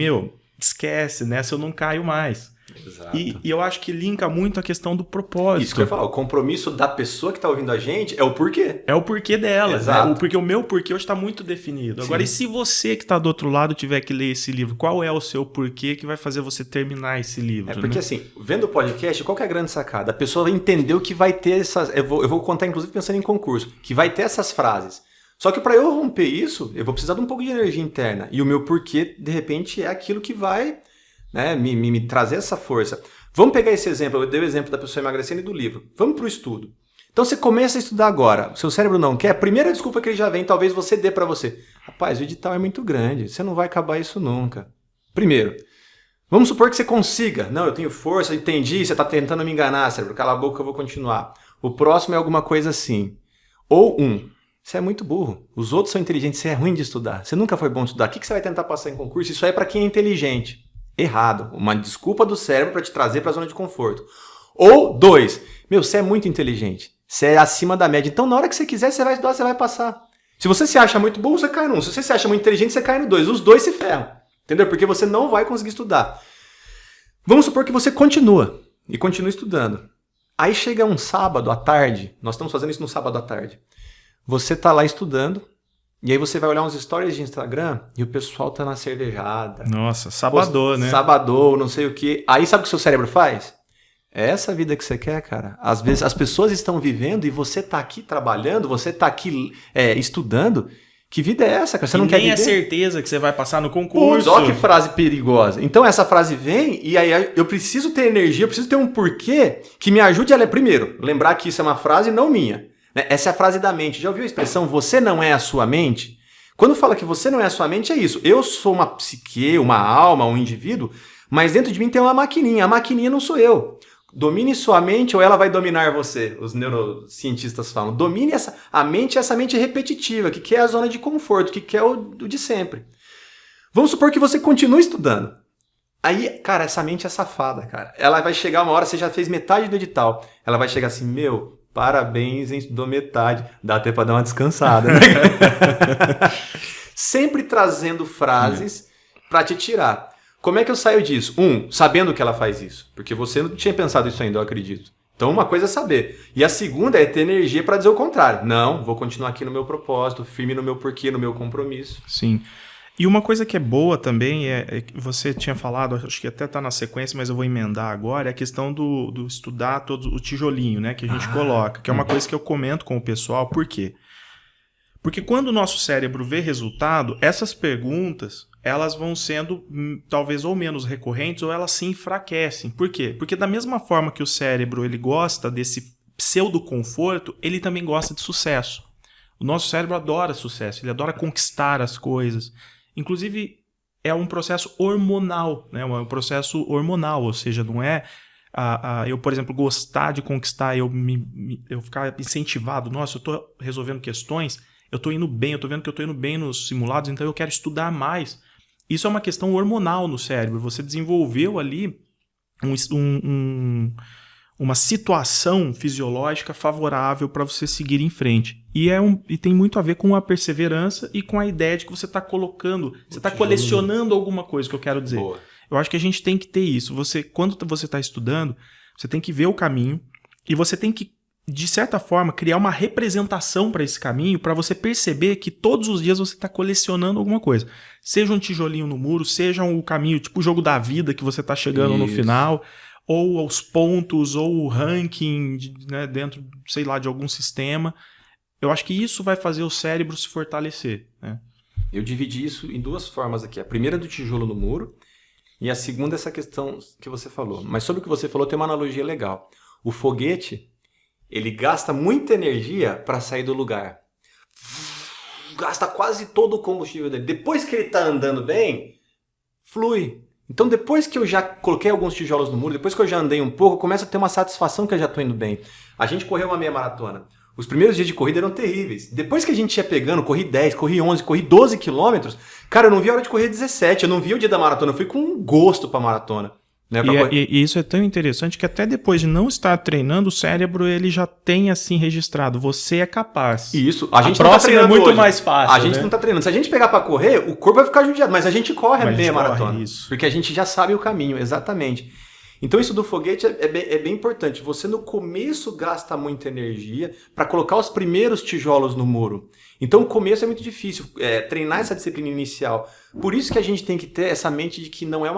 esquece, nessa eu não caio mais. Exato. E eu acho que linka muito a questão do propósito. Isso que eu ia falar, o compromisso da pessoa que está ouvindo a gente é o porquê. É o porquê dela. Exato. Né? Porque o meu porquê hoje está muito definido. Agora, e se você que está do outro lado tiver que ler esse livro, qual é o seu porquê que vai fazer você terminar esse livro? Porque assim, vendo o podcast, qual que é a grande sacada? A pessoa entendeu que vai ter essas... Eu vou contar, inclusive, pensando em concurso, que vai ter essas frases. Só que para eu romper isso, eu vou precisar de um pouco de energia interna. E o meu porquê, de repente, é aquilo que vai... né, me trazer essa força. Vamos pegar esse exemplo, eu dei o exemplo da pessoa emagrecendo e do livro. Vamos para o estudo. Então você começa a estudar agora, o seu cérebro não quer, a primeira desculpa que ele já vem, talvez você dê para você. Rapaz, o edital é muito grande, você não vai acabar isso nunca. Primeiro, vamos supor que você consiga. Não, eu tenho força, entendi, você está tentando me enganar, cérebro, cala a boca, eu vou continuar. O próximo é alguma coisa assim. Ou você é muito burro, os outros são inteligentes, você é ruim de estudar, você nunca foi bom de estudar, o que você vai tentar passar em concurso? Isso aí é para quem é inteligente. Errado. Uma desculpa do cérebro para te trazer para a zona de conforto. Ou 2. Você é muito inteligente. Você é acima da média. Então, na hora que você quiser, você vai estudar, você vai passar. Se você se acha muito bom, você cai no 1. Se você se acha muito inteligente, você cai no 2. Os dois se ferram. Entendeu? Porque você não vai conseguir estudar. Vamos supor que você continua estudando. Aí chega um sábado à tarde, nós estamos fazendo isso no sábado à tarde. Você tá lá estudando, e aí você vai olhar uns stories de Instagram e o pessoal tá na cervejada. Nossa, sabadou, né? Sabadou, não sei o quê. Aí sabe o que o seu cérebro faz? É essa vida que você quer, cara. Às vezes as pessoas estão vivendo e você tá aqui trabalhando, você tá aqui estudando. Que vida é essa, cara? Você não quer viver? Nem é certeza que você vai passar no concurso. Olha que frase perigosa. Então essa frase vem e aí eu preciso ter energia, eu preciso ter um porquê que me ajude a ler. Primeiro, lembrar que isso é uma frase não minha. Né? Essa é a frase da mente. Já ouviu a expressão você não é a sua mente? Quando fala que você não é a sua mente, é isso. Eu sou uma psique, uma alma, um indivíduo, mas dentro de mim tem uma maquininha. A maquininha não sou eu. Domine sua mente ou ela vai dominar você, os neurocientistas falam. Domine essa mente repetitiva, que quer a zona de conforto, que quer o de sempre. Vamos supor que você continue estudando. Aí, cara, essa mente é safada, cara. Ela vai chegar uma hora, você já fez metade do edital. Ela vai chegar assim, parabéns, hein, estudou metade. Dá até pra dar uma descansada, né? Sempre trazendo frases pra te tirar. Como é que eu saio disso? Sabendo que ela faz isso. Porque você não tinha pensado isso ainda, eu acredito. Então uma coisa é saber. E a segunda é ter energia para dizer o contrário. Não, vou continuar aqui no meu propósito, firme no meu porquê, no meu compromisso. Sim. E uma coisa que é boa também, é que você tinha falado, acho que até está na sequência, mas eu vou emendar agora, é a questão do estudar todo o tijolinho, né, que a gente coloca, que é uma coisa que eu comento com o pessoal. Por quê? Porque quando o nosso cérebro vê resultado, essas perguntas, elas vão sendo talvez ou menos recorrentes ou elas se enfraquecem. Por quê? Porque da mesma forma que o cérebro ele gosta desse pseudo-conforto, ele também gosta de sucesso. O nosso cérebro adora sucesso, ele adora conquistar as coisas. Inclusive, é um processo hormonal, né? Um processo hormonal, ou seja, não é eu, por exemplo, gostar de conquistar, eu ficar incentivado, nossa, eu estou resolvendo questões, eu estou indo bem, eu estou vendo que eu estou indo bem nos simulados, então eu quero estudar mais. Isso é uma questão hormonal no cérebro. Você desenvolveu ali uma situação fisiológica favorável para você seguir em frente. E tem muito a ver com a perseverança e com a ideia de que você está colocando, você está colecionando alguma coisa, que eu quero dizer. Boa. Eu acho que a gente tem que ter isso. Quando você está estudando, você tem que ver o caminho e você tem que, de certa forma, criar uma representação para esse caminho, para você perceber que todos os dias você está colecionando alguma coisa. Seja um tijolinho no muro, seja um caminho, tipo o jogo da vida que você está chegando no final, ou os pontos, ou o ranking, né, dentro, sei lá, de algum sistema. Eu acho que isso vai fazer o cérebro se fortalecer, né? Eu dividi isso em duas formas aqui. A primeira do tijolo no muro e a segunda essa questão que você falou. Mas sobre o que você falou tem uma analogia legal. O foguete, ele gasta muita energia para sair do lugar. Gasta quase todo o combustível dele. Depois que ele está andando bem, flui. Então depois que eu já coloquei alguns tijolos no muro, depois que eu já andei um pouco, eu começo a ter uma satisfação que eu já estou indo bem. A gente correu uma meia maratona. Os primeiros dias de corrida eram terríveis. Depois que a gente ia pegando, corri 10, corri 11, corri 12 quilômetros, cara, eu não vi a hora de correr 17, eu não vi o dia da maratona, eu fui com um gosto pra maratona. Né, e isso é tão interessante que até depois de não estar treinando, o cérebro ele já tem assim registrado, você é capaz. Isso, a gente próxima é muito hoje. Mais fácil. A gente não tá treinando. Se a gente pegar pra correr, o corpo vai ficar judiado, mas a gente corre a meia maratona. Isso. Porque a gente já sabe o caminho, exatamente. Então isso do foguete é bem importante. Você no começo gasta muita energia para colocar os primeiros tijolos no muro. Então o começo é muito difícil, treinar essa disciplina inicial. Por isso que a gente tem que ter essa mente de que não é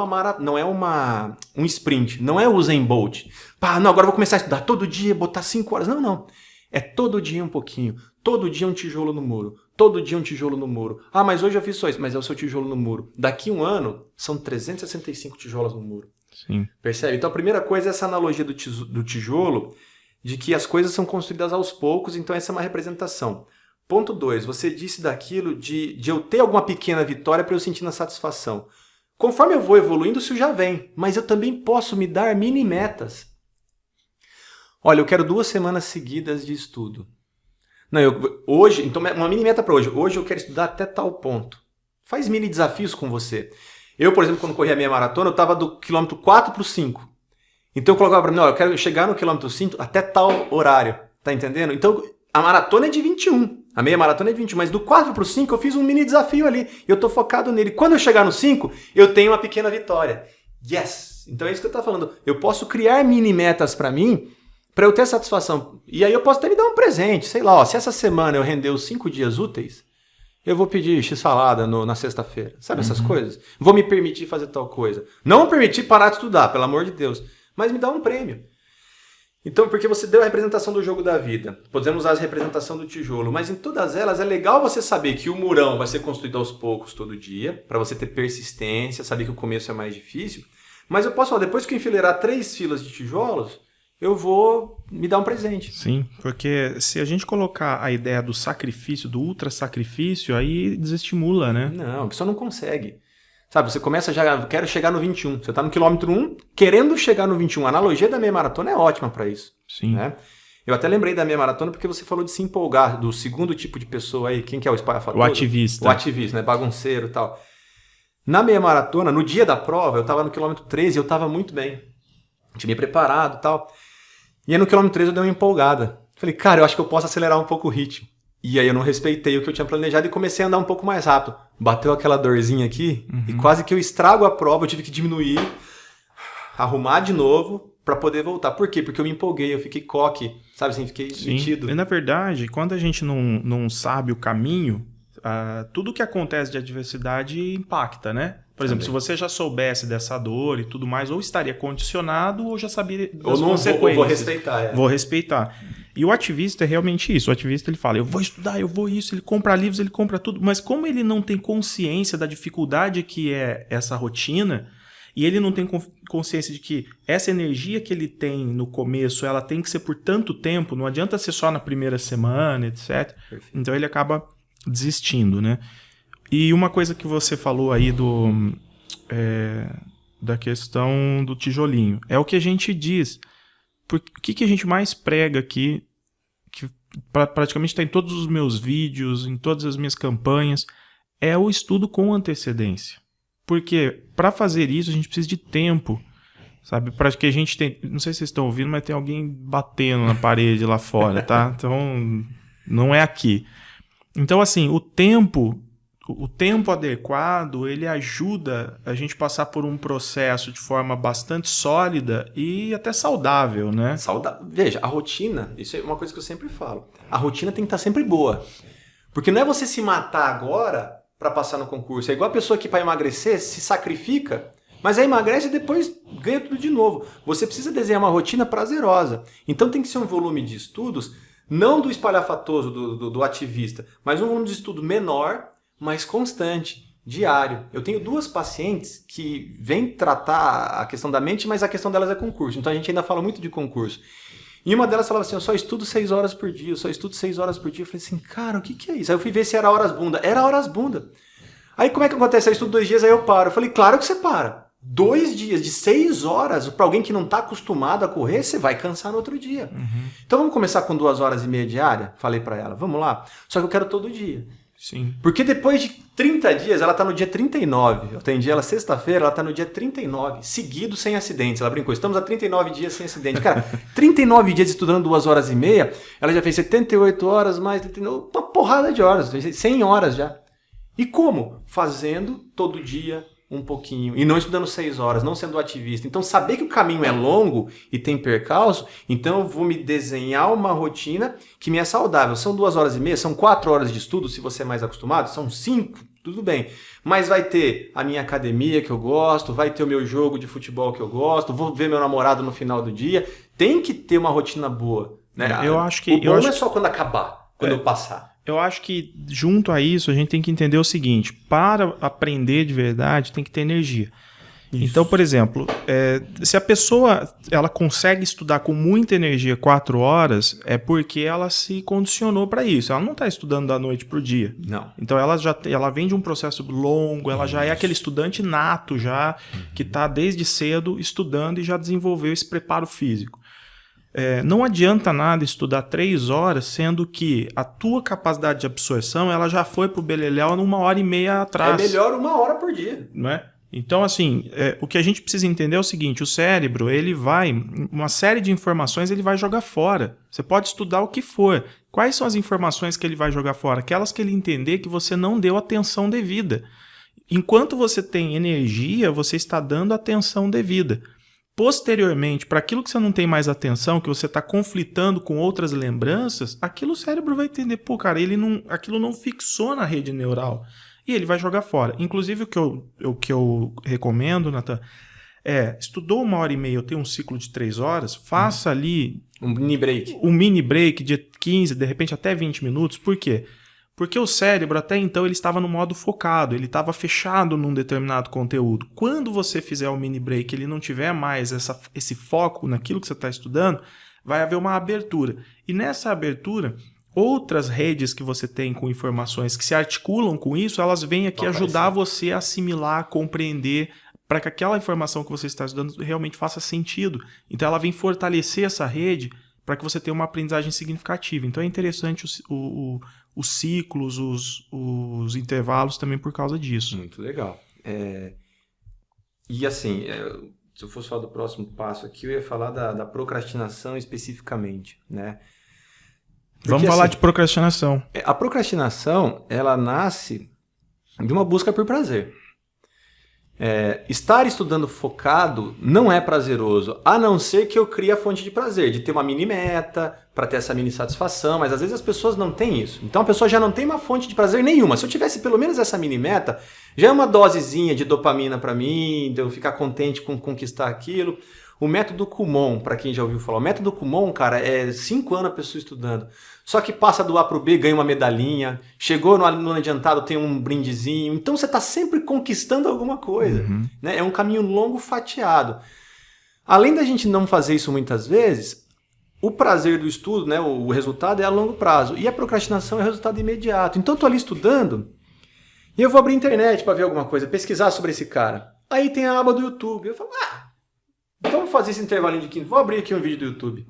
um sprint, não é o Usain Bolt. Não, agora eu vou começar a estudar todo dia, botar 5 horas. Não. É todo dia um pouquinho, todo dia um tijolo no muro, todo dia um tijolo no muro. Mas hoje eu fiz só isso, mas é o seu tijolo no muro. Daqui um ano, são 365 tijolos no muro. Sim. Percebe? Então a primeira coisa é essa analogia do tijolo, de que as coisas são construídas aos poucos, então essa é uma representação. Ponto 2, você disse daquilo de eu ter alguma pequena vitória para eu sentir na satisfação. Conforme eu vou evoluindo, isso já vem, mas eu também posso me dar mini metas. Olha, eu quero 2 semanas seguidas de estudo. Hoje, então uma mini meta para hoje. Hoje eu quero estudar até tal ponto. Faz mini desafios com você. Eu, por exemplo, quando corri a minha maratona, eu estava do quilômetro 4 para o 5. Então eu colocava para mim, eu quero chegar no quilômetro 5 até tal horário. Tá entendendo? Então a maratona é de 21. A meia maratona é 21, mas do 4 pro 5 eu fiz um mini desafio ali. Eu tô focado nele. Quando eu chegar no 5, eu tenho uma pequena vitória. Yes! Então é isso que eu tô falando. Eu posso criar mini metas pra mim, pra eu ter satisfação. E aí eu posso até me dar um presente. Sei lá, ó, se essa semana eu render os 5 dias úteis, eu vou pedir x-salada na sexta-feira. Sabe essas coisas? Vou me permitir fazer tal coisa. Não permitir parar de estudar, pelo amor de Deus. Mas me dá um prêmio. Então, porque você deu a representação do jogo da vida. Podemos usar a representação do tijolo. Mas em todas elas é legal você saber que o murão vai ser construído aos poucos todo dia. Para você ter persistência, saber que o começo é mais difícil. Mas eu posso falar, depois que eu enfileirar 3 filas de tijolos, eu vou me dar um presente. Sim, porque se a gente colocar a ideia do sacrifício, do ultra sacrifício, aí desestimula, né? Não, a pessoa não consegue. Sabe, você começa já, quero chegar no 21. Você está no quilômetro 1, querendo chegar no 21. A analogia da meia maratona é ótima para isso. Sim. Né? Eu até lembrei da meia maratona porque você falou de se empolgar, do segundo tipo de pessoa aí. Quem que é o espalhafatoso? O ativista. O ativista, né? Bagunceiro e tal. Na meia maratona, no dia da prova, eu estava no quilômetro 13 e eu estava muito bem. Tinha me preparado e tal. E aí no quilômetro 13 eu dei uma empolgada. Falei, cara, eu acho que eu posso acelerar um pouco o ritmo. E aí eu não respeitei o que eu tinha planejado e comecei a andar um pouco mais rápido. Bateu aquela dorzinha aqui e quase que eu estrago a prova, eu tive que diminuir, arrumar de novo para poder voltar. Por quê? Porque eu me empolguei, eu fiquei coque, sabe assim, fiquei metido. E na verdade, quando a gente não sabe o caminho, tudo que acontece de adversidade impacta, né? Por exemplo, se você já soubesse dessa dor e tudo mais, ou estaria condicionado ou já sabia das consequências. Vou respeitar. Vou respeitar. E o ativista é realmente isso. O ativista ele fala, eu vou estudar, eu vou isso, ele compra livros, ele compra tudo. Mas como ele não tem consciência da dificuldade que é essa rotina, e ele não tem consciência de que essa energia que ele tem no começo, ela tem que ser por tanto tempo, não adianta ser só na primeira semana, etc. Perfeito. Então ele acaba desistindo, né? E uma coisa que você falou aí da questão do tijolinho, é o que a gente diz. O que a gente mais prega aqui, que praticamente está em todos os meus vídeos, em todas as minhas campanhas, é o estudo com antecedência. Porque para fazer isso a gente precisa de tempo, sabe? Para que a gente tem, não sei se vocês estão ouvindo, mas tem alguém batendo na parede lá fora, tá? Então não é aqui. Então assim, o tempo adequado, ele ajuda a gente passar por um processo de forma bastante sólida e até saudável, né? Veja, a rotina, isso é uma coisa que eu sempre falo. A rotina tem que estar sempre boa. Porque não é você se matar agora para passar no concurso. É igual a pessoa que para emagrecer se sacrifica, mas aí emagrece e depois ganha tudo de novo. Você precisa desenhar uma rotina prazerosa. Então tem que ser um volume de estudos, não do espalhafatoso, do ativista, mas um volume de estudo menor, mais constante, diário. Eu tenho 2 pacientes que vêm tratar a questão da mente, mas a questão delas é concurso. Então a gente ainda fala muito de concurso. E uma delas falava assim, eu só estudo 6 horas por dia, eu só estudo 6 horas por dia. Eu falei assim, cara, o que é isso? Aí eu fui ver se era horas bunda. Era horas bunda. Aí como é que acontece? Eu estudo 2 dias, aí eu paro. Eu falei, claro que você para. 2 dias de 6 horas, para alguém que não está acostumado a correr, você vai cansar no outro dia. Então vamos começar com 2 horas e meia diária? Falei para ela, vamos lá. Só que eu quero todo dia. Sim. Porque depois de 30 dias, ela está no dia 39. Eu atendi ela sexta-feira, ela está no dia 39, seguido sem acidentes. Ela brincou, estamos há 39 dias sem acidente. Cara, 39 dias estudando 2 horas e meia, ela já fez 78 horas, mais uma porrada de horas, 100 horas já. E como? Fazendo todo dia um pouquinho. E não estudando 6 horas, não sendo ativista. Então, saber que o caminho é longo e tem percalço, então eu vou me desenhar uma rotina que me é saudável. São 2 horas e meia, são 4 horas de estudo, se você é mais acostumado, são 5, tudo bem. Mas vai ter a minha academia que eu gosto, vai ter o meu jogo de futebol que eu gosto, vou ver meu namorado no final do dia. Tem que ter uma rotina boa. Né? Eu acho que... O bom não é só quando acabar, quando eu passar. Eu acho que, junto a isso, a gente tem que entender o seguinte, para aprender de verdade, tem que ter energia. Isso. Então, por exemplo, se a pessoa ela consegue estudar com muita energia 4 horas, é porque ela se condicionou para isso. Ela não está estudando da noite para o dia. Não. Então, ela vem de um processo longo, ela já é aquele estudante nato, já que está desde cedo estudando e já desenvolveu esse preparo físico. Não adianta nada estudar 3 horas, sendo que a tua capacidade de absorção ela já foi pro beleléu numa hora e meia atrás. É melhor 1 hora por dia. Não é? Então, assim, o que a gente precisa entender é o seguinte, o cérebro, ele vai, uma série de informações ele vai jogar fora. Você pode estudar o que for. Quais são as informações que ele vai jogar fora? Aquelas que ele entender que você não deu atenção devida. Enquanto você tem energia, você está dando atenção devida. Posteriormente, para aquilo que você não tem mais atenção, que você está conflitando com outras lembranças, aquilo o cérebro vai entender, pô, cara, aquilo não fixou na rede neural. E ele vai jogar fora. Inclusive, o que eu recomendo, Nathan, estudou 1h30, eu tenho um ciclo de 3 horas, faça ali... Um mini break. Um mini break de 15, de repente até 20 minutos. Por quê? Porque o cérebro, até então, ele estava no modo focado, ele estava fechado num determinado conteúdo. Quando você fizer o mini break, ele não tiver mais esse foco naquilo que você está estudando, vai haver uma abertura. E nessa abertura... Outras redes que você tem com informações que se articulam com isso, elas vêm aqui ajudar você a assimilar, compreender, para que aquela informação que você está estudando realmente faça sentido. Então ela vem fortalecer essa rede para que você tenha uma aprendizagem significativa. Então é interessante os ciclos, os intervalos também por causa disso. Muito legal. E assim, se eu fosse falar do próximo passo aqui, eu ia falar da procrastinação especificamente, né? Porque, vamos falar assim, de procrastinação. A procrastinação, ela nasce de uma busca por prazer. Estar estudando focado não é prazeroso, a não ser que eu crie a fonte de prazer, de ter uma mini meta, para ter essa mini satisfação, mas às vezes as pessoas não têm isso. Então a pessoa já não tem uma fonte de prazer nenhuma. Se eu tivesse pelo menos essa mini meta, já é uma dosezinha de dopamina para mim, de eu ficar contente com conquistar aquilo. O método Kumon, para quem já ouviu falar, o método Kumon, cara, 5 anos a pessoa estudando. Só que passa do A para o B, ganha uma medalhinha. Chegou no adiantado, tem um brindezinho. Então você está sempre conquistando alguma coisa. Né? É um caminho longo fatiado. Além da gente não fazer isso muitas vezes, o prazer do estudo, né, o resultado é a longo prazo. E a procrastinação é o resultado imediato. Então eu estou ali estudando e eu vou abrir a internet para ver alguma coisa, pesquisar sobre esse cara. Aí tem a aba do YouTube. Eu falo, vamos fazer esse intervalinho de 15. Vou abrir aqui um vídeo do YouTube.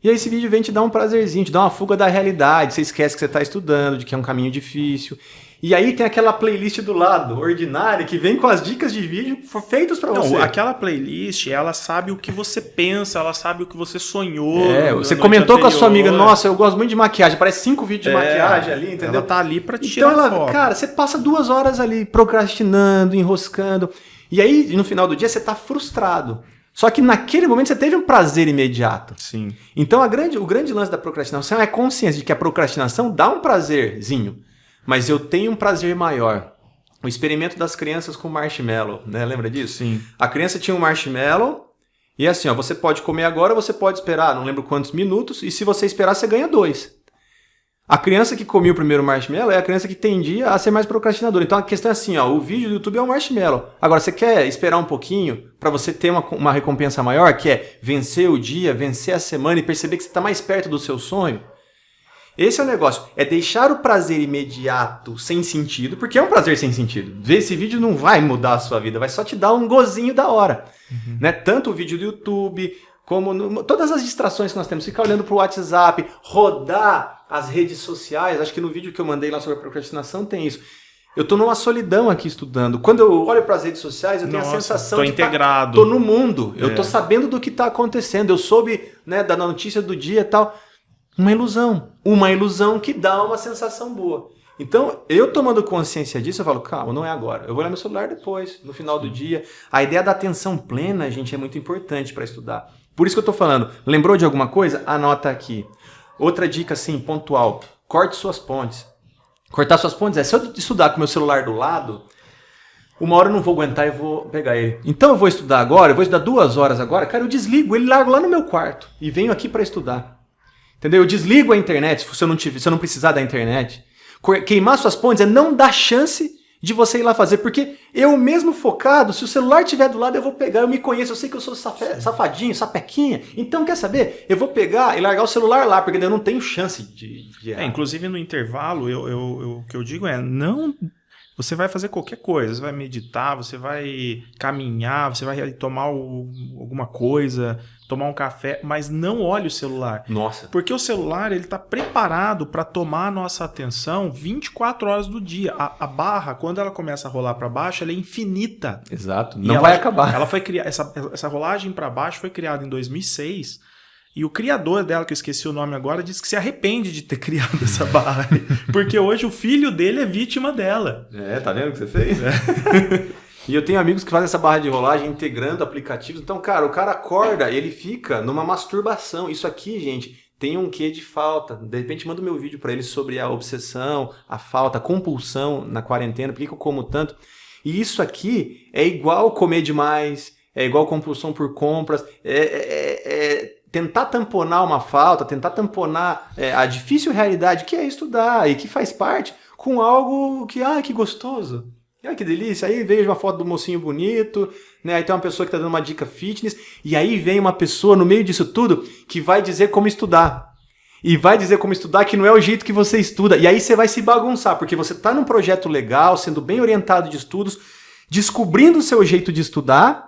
E aí esse vídeo vem te dar um prazerzinho, te dar uma fuga da realidade. Você esquece que você está estudando, de que é um caminho difícil. E aí tem aquela playlist do lado, ordinária, que vem com as dicas de vídeo feitos para você. Não, aquela playlist, ela sabe o que você pensa, ela sabe o que você sonhou. Você comentou com a sua amiga, nossa, eu gosto muito de maquiagem, parece 5 vídeos de maquiagem ali, entendeu? Ela tá ali para te tirar foto. Cara, você passa 2 horas ali procrastinando, enroscando. E aí, no final do dia, você tá frustrado. Só que naquele momento você teve um prazer imediato. Sim. Então o grande lance da procrastinação é a consciência de que a procrastinação dá um prazerzinho, mas eu tenho um prazer maior. O experimento das crianças com marshmallow, né? Lembra disso? Sim. A criança tinha um marshmallow e assim, você pode comer agora, você pode esperar, não lembro quantos minutos, e se você esperar, você ganha 2. A criança que comia o primeiro marshmallow é a criança que tendia a ser mais procrastinadora. Então a questão é assim, o vídeo do YouTube é um marshmallow. Agora, você quer esperar um pouquinho para você ter uma recompensa maior, que é vencer o dia, vencer a semana e perceber que você está mais perto do seu sonho? Esse é o negócio. É deixar o prazer imediato sem sentido, porque é um prazer sem sentido. Ver esse vídeo não vai mudar a sua vida, vai só te dar um gozinho da hora. Né? Tanto o vídeo do YouTube, como todas as distrações que nós temos. Ficar olhando para o WhatsApp, rodar as redes sociais. Acho que no vídeo que eu mandei lá sobre a procrastinação tem isso. Eu tô numa solidão aqui estudando. Quando eu olho para as redes sociais, eu tenho a sensação de integrado. Tô no mundo. Eu tô sabendo do que tá acontecendo. Eu soube, né, da notícia do dia e tal. Uma ilusão. Uma ilusão que dá uma sensação boa. Então, eu tomando consciência disso, eu falo, calma, não é agora. Eu vou olhar meu celular depois, no final do dia. A ideia da atenção plena, gente, é muito importante para estudar. Por isso que eu tô falando. Lembrou de alguma coisa? Anota aqui. Outra dica, assim, pontual. Corte suas pontes. Cortar suas pontes se eu estudar com meu celular do lado, uma hora eu não vou aguentar e vou pegar ele. Então eu vou estudar agora, eu vou estudar 2 horas agora, cara, eu desligo ele, largo lá no meu quarto e venho aqui para estudar. Entendeu? Eu desligo a internet se eu não precisar da internet. Queimar suas pontes é não dar chance de você ir lá fazer, porque eu mesmo focado, se o celular estiver do lado, eu vou pegar, eu me conheço, eu sei que eu sou safadinho, sapequinha, então quer saber? Eu vou pegar e largar o celular lá, porque daí eu não tenho chance de errar. Inclusive no intervalo, o que eu digo é, Você vai fazer qualquer coisa, você vai meditar, você vai caminhar, você vai tomar alguma coisa, tomar um café, mas não olhe o celular. Nossa. Porque o celular ele está preparado para tomar a nossa atenção 24 horas do dia. A barra, quando ela começa a rolar para baixo, ela é infinita. Exato. Não vai acabar. Ela foi criada, essa rolagem para baixo foi criada em 2006. E o criador dela, que eu esqueci o nome agora, disse que se arrepende de ter criado essa barra. Porque hoje o filho dele é vítima dela. Tá vendo o que você fez? E eu tenho amigos que fazem essa barra de rolagem integrando aplicativos. Então, cara, o cara acorda, ele fica numa masturbação. Isso aqui, gente, tem um quê de falta. De repente, manda o meu vídeo para ele sobre a obsessão, a falta, a compulsão na quarentena, por que eu como tanto. E isso aqui é igual comer demais, é igual compulsão por compras, tentar tamponar uma falta, tentar tamponar a difícil realidade que é estudar e que faz parte com algo que, que gostoso, que delícia. Aí vejo uma foto do mocinho bonito, né? Aí tem uma pessoa que está dando uma dica fitness, e aí vem uma pessoa no meio disso tudo que vai dizer como estudar. E vai dizer como estudar que não é o jeito que você estuda. E aí você vai se bagunçar, porque você está num projeto legal, sendo bem orientado de estudos, descobrindo o seu jeito de estudar,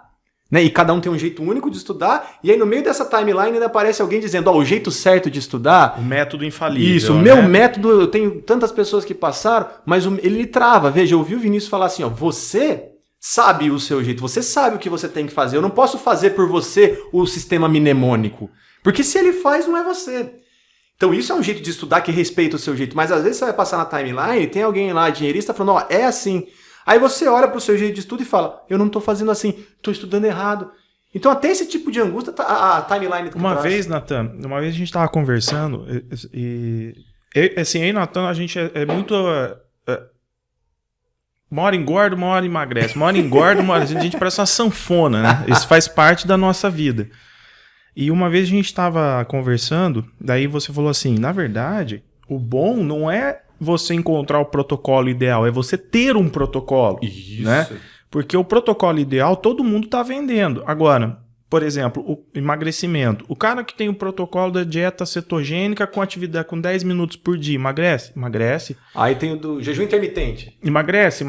né? E cada um tem um jeito único de estudar, e aí no meio dessa timeline ainda aparece alguém dizendo, o jeito certo de estudar... O método infalível. Isso, o meu método, eu tenho tantas pessoas que passaram, mas ele trava. Veja, eu ouvi o Vinícius falar assim, você sabe o seu jeito, você sabe o que você tem que fazer, eu não posso fazer por você o sistema mnemônico, porque se ele faz, não é você. Então isso é um jeito de estudar que respeita o seu jeito, mas às vezes você vai passar na timeline e tem alguém lá, dinheirista, falando, é assim... Aí você olha para o seu jeito de estudo e fala, eu não estou fazendo assim, estou estudando errado. Então até esse tipo de angústia, a timeline... Uma vez, Natan, a gente estava conversando e assim, aí, Natan, a gente é muito... uma hora engorda, uma hora emagrece. Uma hora engorda, uma hora... A gente parece uma sanfona, né? Isso faz parte da nossa vida. E uma vez a gente estava conversando, daí você falou assim, na verdade, o bom não é... você encontrar o protocolo ideal, é você ter um protocolo. Isso. Né? Porque o protocolo ideal todo mundo está vendendo. Agora, por exemplo, o emagrecimento. O cara que tem o protocolo da dieta cetogênica com atividade com 10 minutos por dia, emagrece? Emagrece. Aí tem o do jejum intermitente. Emagrece.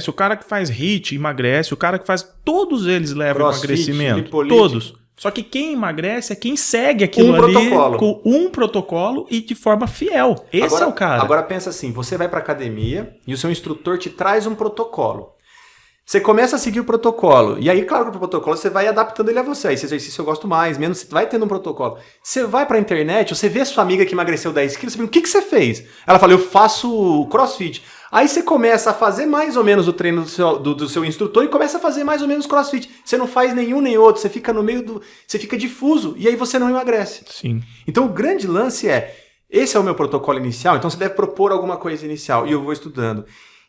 O cara que faz HIIT, emagrece. O cara que faz... Todos eles levam CrossFit, emagrecimento. Lipolítico. Todos. Só que quem emagrece é quem segue aquilo ali com um protocolo e de forma fiel. Esse é o cara. Agora pensa assim, você vai para academia e o seu instrutor te traz um protocolo. Você começa a seguir o protocolo. E aí, claro que o protocolo você vai adaptando ele a você. Esse exercício eu gosto mais, menos, você vai tendo um protocolo. Você vai para a internet, você vê a sua amiga que emagreceu 10 quilos, você pergunta, o que você fez? Ela fala, eu faço crossfit. Aí você começa a fazer mais ou menos o treino do seu instrutor e começa a fazer mais ou menos crossfit. Você não faz nenhum nem outro, você fica no meio do... Você fica difuso e aí você não emagrece. Sim. Então o grande lance esse é o meu protocolo inicial, então você deve propor alguma coisa inicial e eu vou estudando.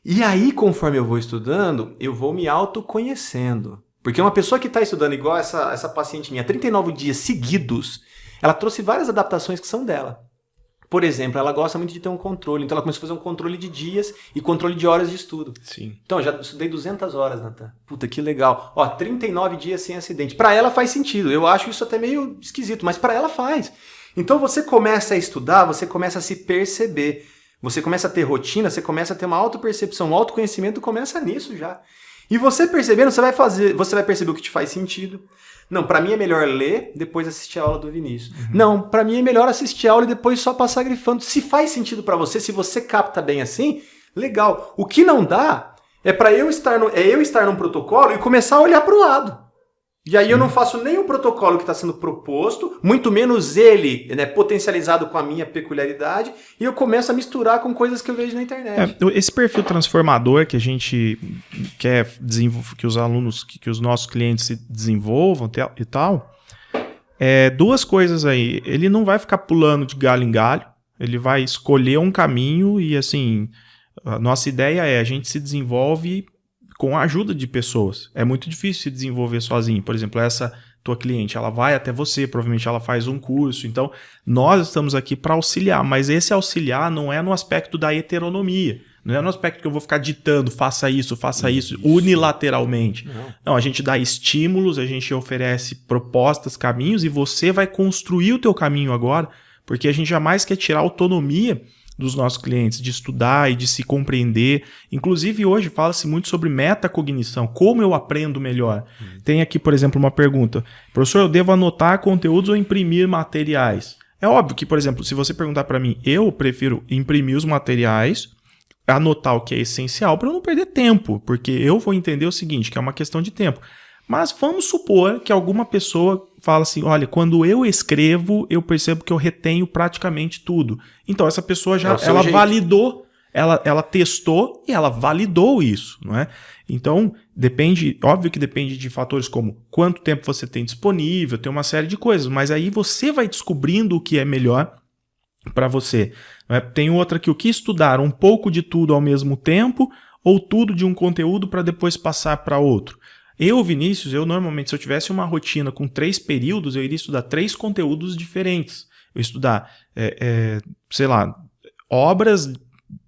E aí, conforme eu vou estudando, eu vou me autoconhecendo. Porque uma pessoa que está estudando igual essa paciente minha, 39 dias seguidos, ela trouxe várias adaptações que são dela. Por exemplo, ela gosta muito de ter um controle, então ela começou a fazer um controle de dias e controle de horas de estudo. Sim. Então, eu já estudei 200 horas, Natan. Puta, que legal. 39 dias sem acidente. Para ela faz sentido. Eu acho isso até meio esquisito, mas para ela faz. Então, você começa a estudar, você começa a se perceber. Você começa a ter rotina, você começa a ter uma autopercepção, um autoconhecimento começa nisso já. E você percebendo, você vai perceber o que te faz sentido. Não, pra mim é melhor ler, depois assistir a aula do Vinícius. Uhum. Não, pra mim é melhor assistir a aula e depois só passar grifando. Se faz sentido pra você, se você capta bem assim, legal. O que não dá é eu estar num protocolo e começar a olhar pro lado. E aí eu não faço nem o protocolo que está sendo proposto, muito menos ele, né, potencializado com a minha peculiaridade, e eu começo a misturar com coisas que eu vejo na internet. Esse perfil transformador que a gente quer que os alunos, que os nossos clientes se desenvolvam e tal, duas coisas aí. Ele não vai ficar pulando de galho em galho, ele vai escolher um caminho e assim, a nossa ideia a gente se desenvolve com a ajuda de pessoas. É muito difícil se desenvolver sozinho. Por exemplo, essa tua cliente, ela vai até você, provavelmente ela faz um curso. Então, nós estamos aqui para auxiliar, mas esse auxiliar não é no aspecto da heteronomia. Não é no aspecto que eu vou ficar ditando, faça isso, unilateralmente. Não, a gente dá estímulos, a gente oferece propostas, caminhos, e você vai construir o teu caminho agora, porque a gente jamais quer tirar a autonomia dos nossos clientes, de estudar e de se compreender. Inclusive, hoje fala-se muito sobre metacognição, como eu aprendo melhor. Tem aqui, por exemplo, uma pergunta. Professor, eu devo anotar conteúdos ou imprimir materiais? É óbvio que, por exemplo, se você perguntar para mim, eu prefiro imprimir os materiais, anotar o que é essencial para eu não perder tempo, porque eu vou entender o seguinte, que é uma questão de tempo. Mas vamos supor que alguma pessoa fala assim, olha, quando eu escrevo, eu percebo que eu retenho praticamente tudo. Então, essa pessoa já ela validou, ela testou e ela validou isso, não é? Então, depende, óbvio que depende de fatores como quanto tempo você tem disponível, tem uma série de coisas, mas aí você vai descobrindo o que é melhor para você. Não é? Tem outra aqui, o que estudar? Um pouco de tudo ao mesmo tempo ou tudo de um conteúdo para depois passar para outro? Vinícius, normalmente, se eu tivesse uma rotina com 3 períodos, eu iria estudar 3 conteúdos diferentes. Eu estudar, sei lá, obras,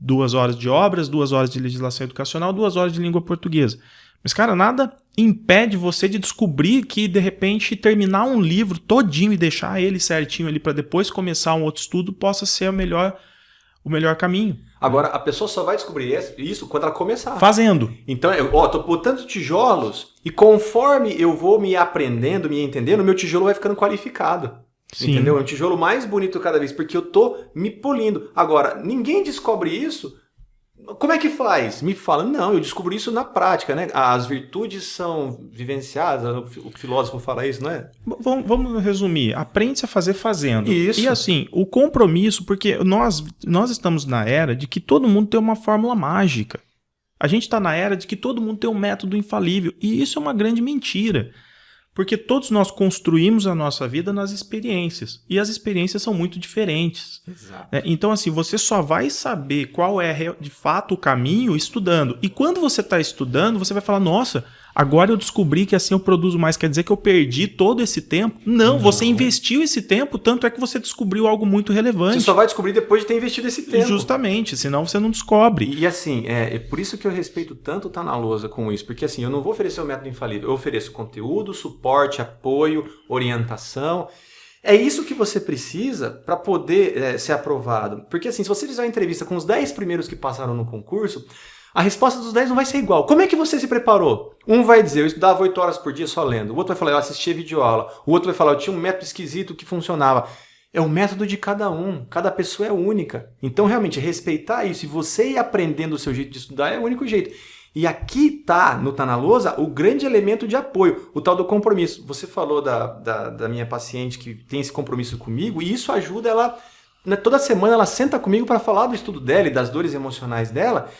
2 horas de obras, 2 horas de legislação educacional, 2 horas de língua portuguesa. Mas, cara, nada impede você de descobrir que, de repente, terminar um livro todinho e deixar ele certinho ali para depois começar um outro estudo possa ser o melhor caminho. Agora, a pessoa só vai descobrir isso quando ela começar. Fazendo. Então, tô botando tijolos e conforme eu vou me aprendendo, me entendendo, meu tijolo vai ficando qualificado. Sim. Entendeu? É um tijolo mais bonito cada vez, porque eu tô me polindo. Agora, ninguém descobre isso. Como é que faz? Me fala. Não, eu descobri isso na prática, né? As virtudes são vivenciadas, o filósofo fala isso, não é? Vamos resumir. Aprende-se a fazer fazendo. Isso. E assim, o compromisso, porque nós estamos na era de que todo mundo tem uma fórmula mágica. A gente está na era de que todo mundo tem um método infalível. E isso é uma grande mentira. Porque todos nós construímos a nossa vida nas experiências. E as experiências são muito diferentes. Exato. Então, assim, você só vai saber qual é de fato o caminho estudando. E quando você está estudando, você vai falar, nossa, agora eu descobri que assim eu produzo mais. Quer dizer que eu perdi todo esse tempo? Não, você investiu esse tempo, tanto é que você descobriu algo muito relevante. Você só vai descobrir depois de ter investido esse tempo. Justamente, senão você não descobre. E assim, é por isso que eu respeito tanto o Tá Na Lousa com isso. Porque assim, eu não vou oferecer o método infalível. Eu ofereço conteúdo, suporte, apoio, orientação. É isso que você precisa para poder ser aprovado. Porque assim, se você fizer uma entrevista com os 10 primeiros que passaram no concurso, a resposta dos 10 não vai ser igual. Como é que você se preparou? Um vai dizer, eu estudava 8 horas por dia só lendo. O outro vai falar, eu assistia videoaula. O outro vai falar, eu tinha um método esquisito que funcionava. É o método de cada um. Cada pessoa é única. Então, realmente, respeitar isso e você ir aprendendo o seu jeito de estudar é o único jeito. E aqui no Tá Na Lousa o grande elemento de apoio, o tal do compromisso. Você falou da minha paciente que tem esse compromisso comigo e isso ajuda ela, né, toda semana ela senta comigo para falar do estudo dela e das dores emocionais dela.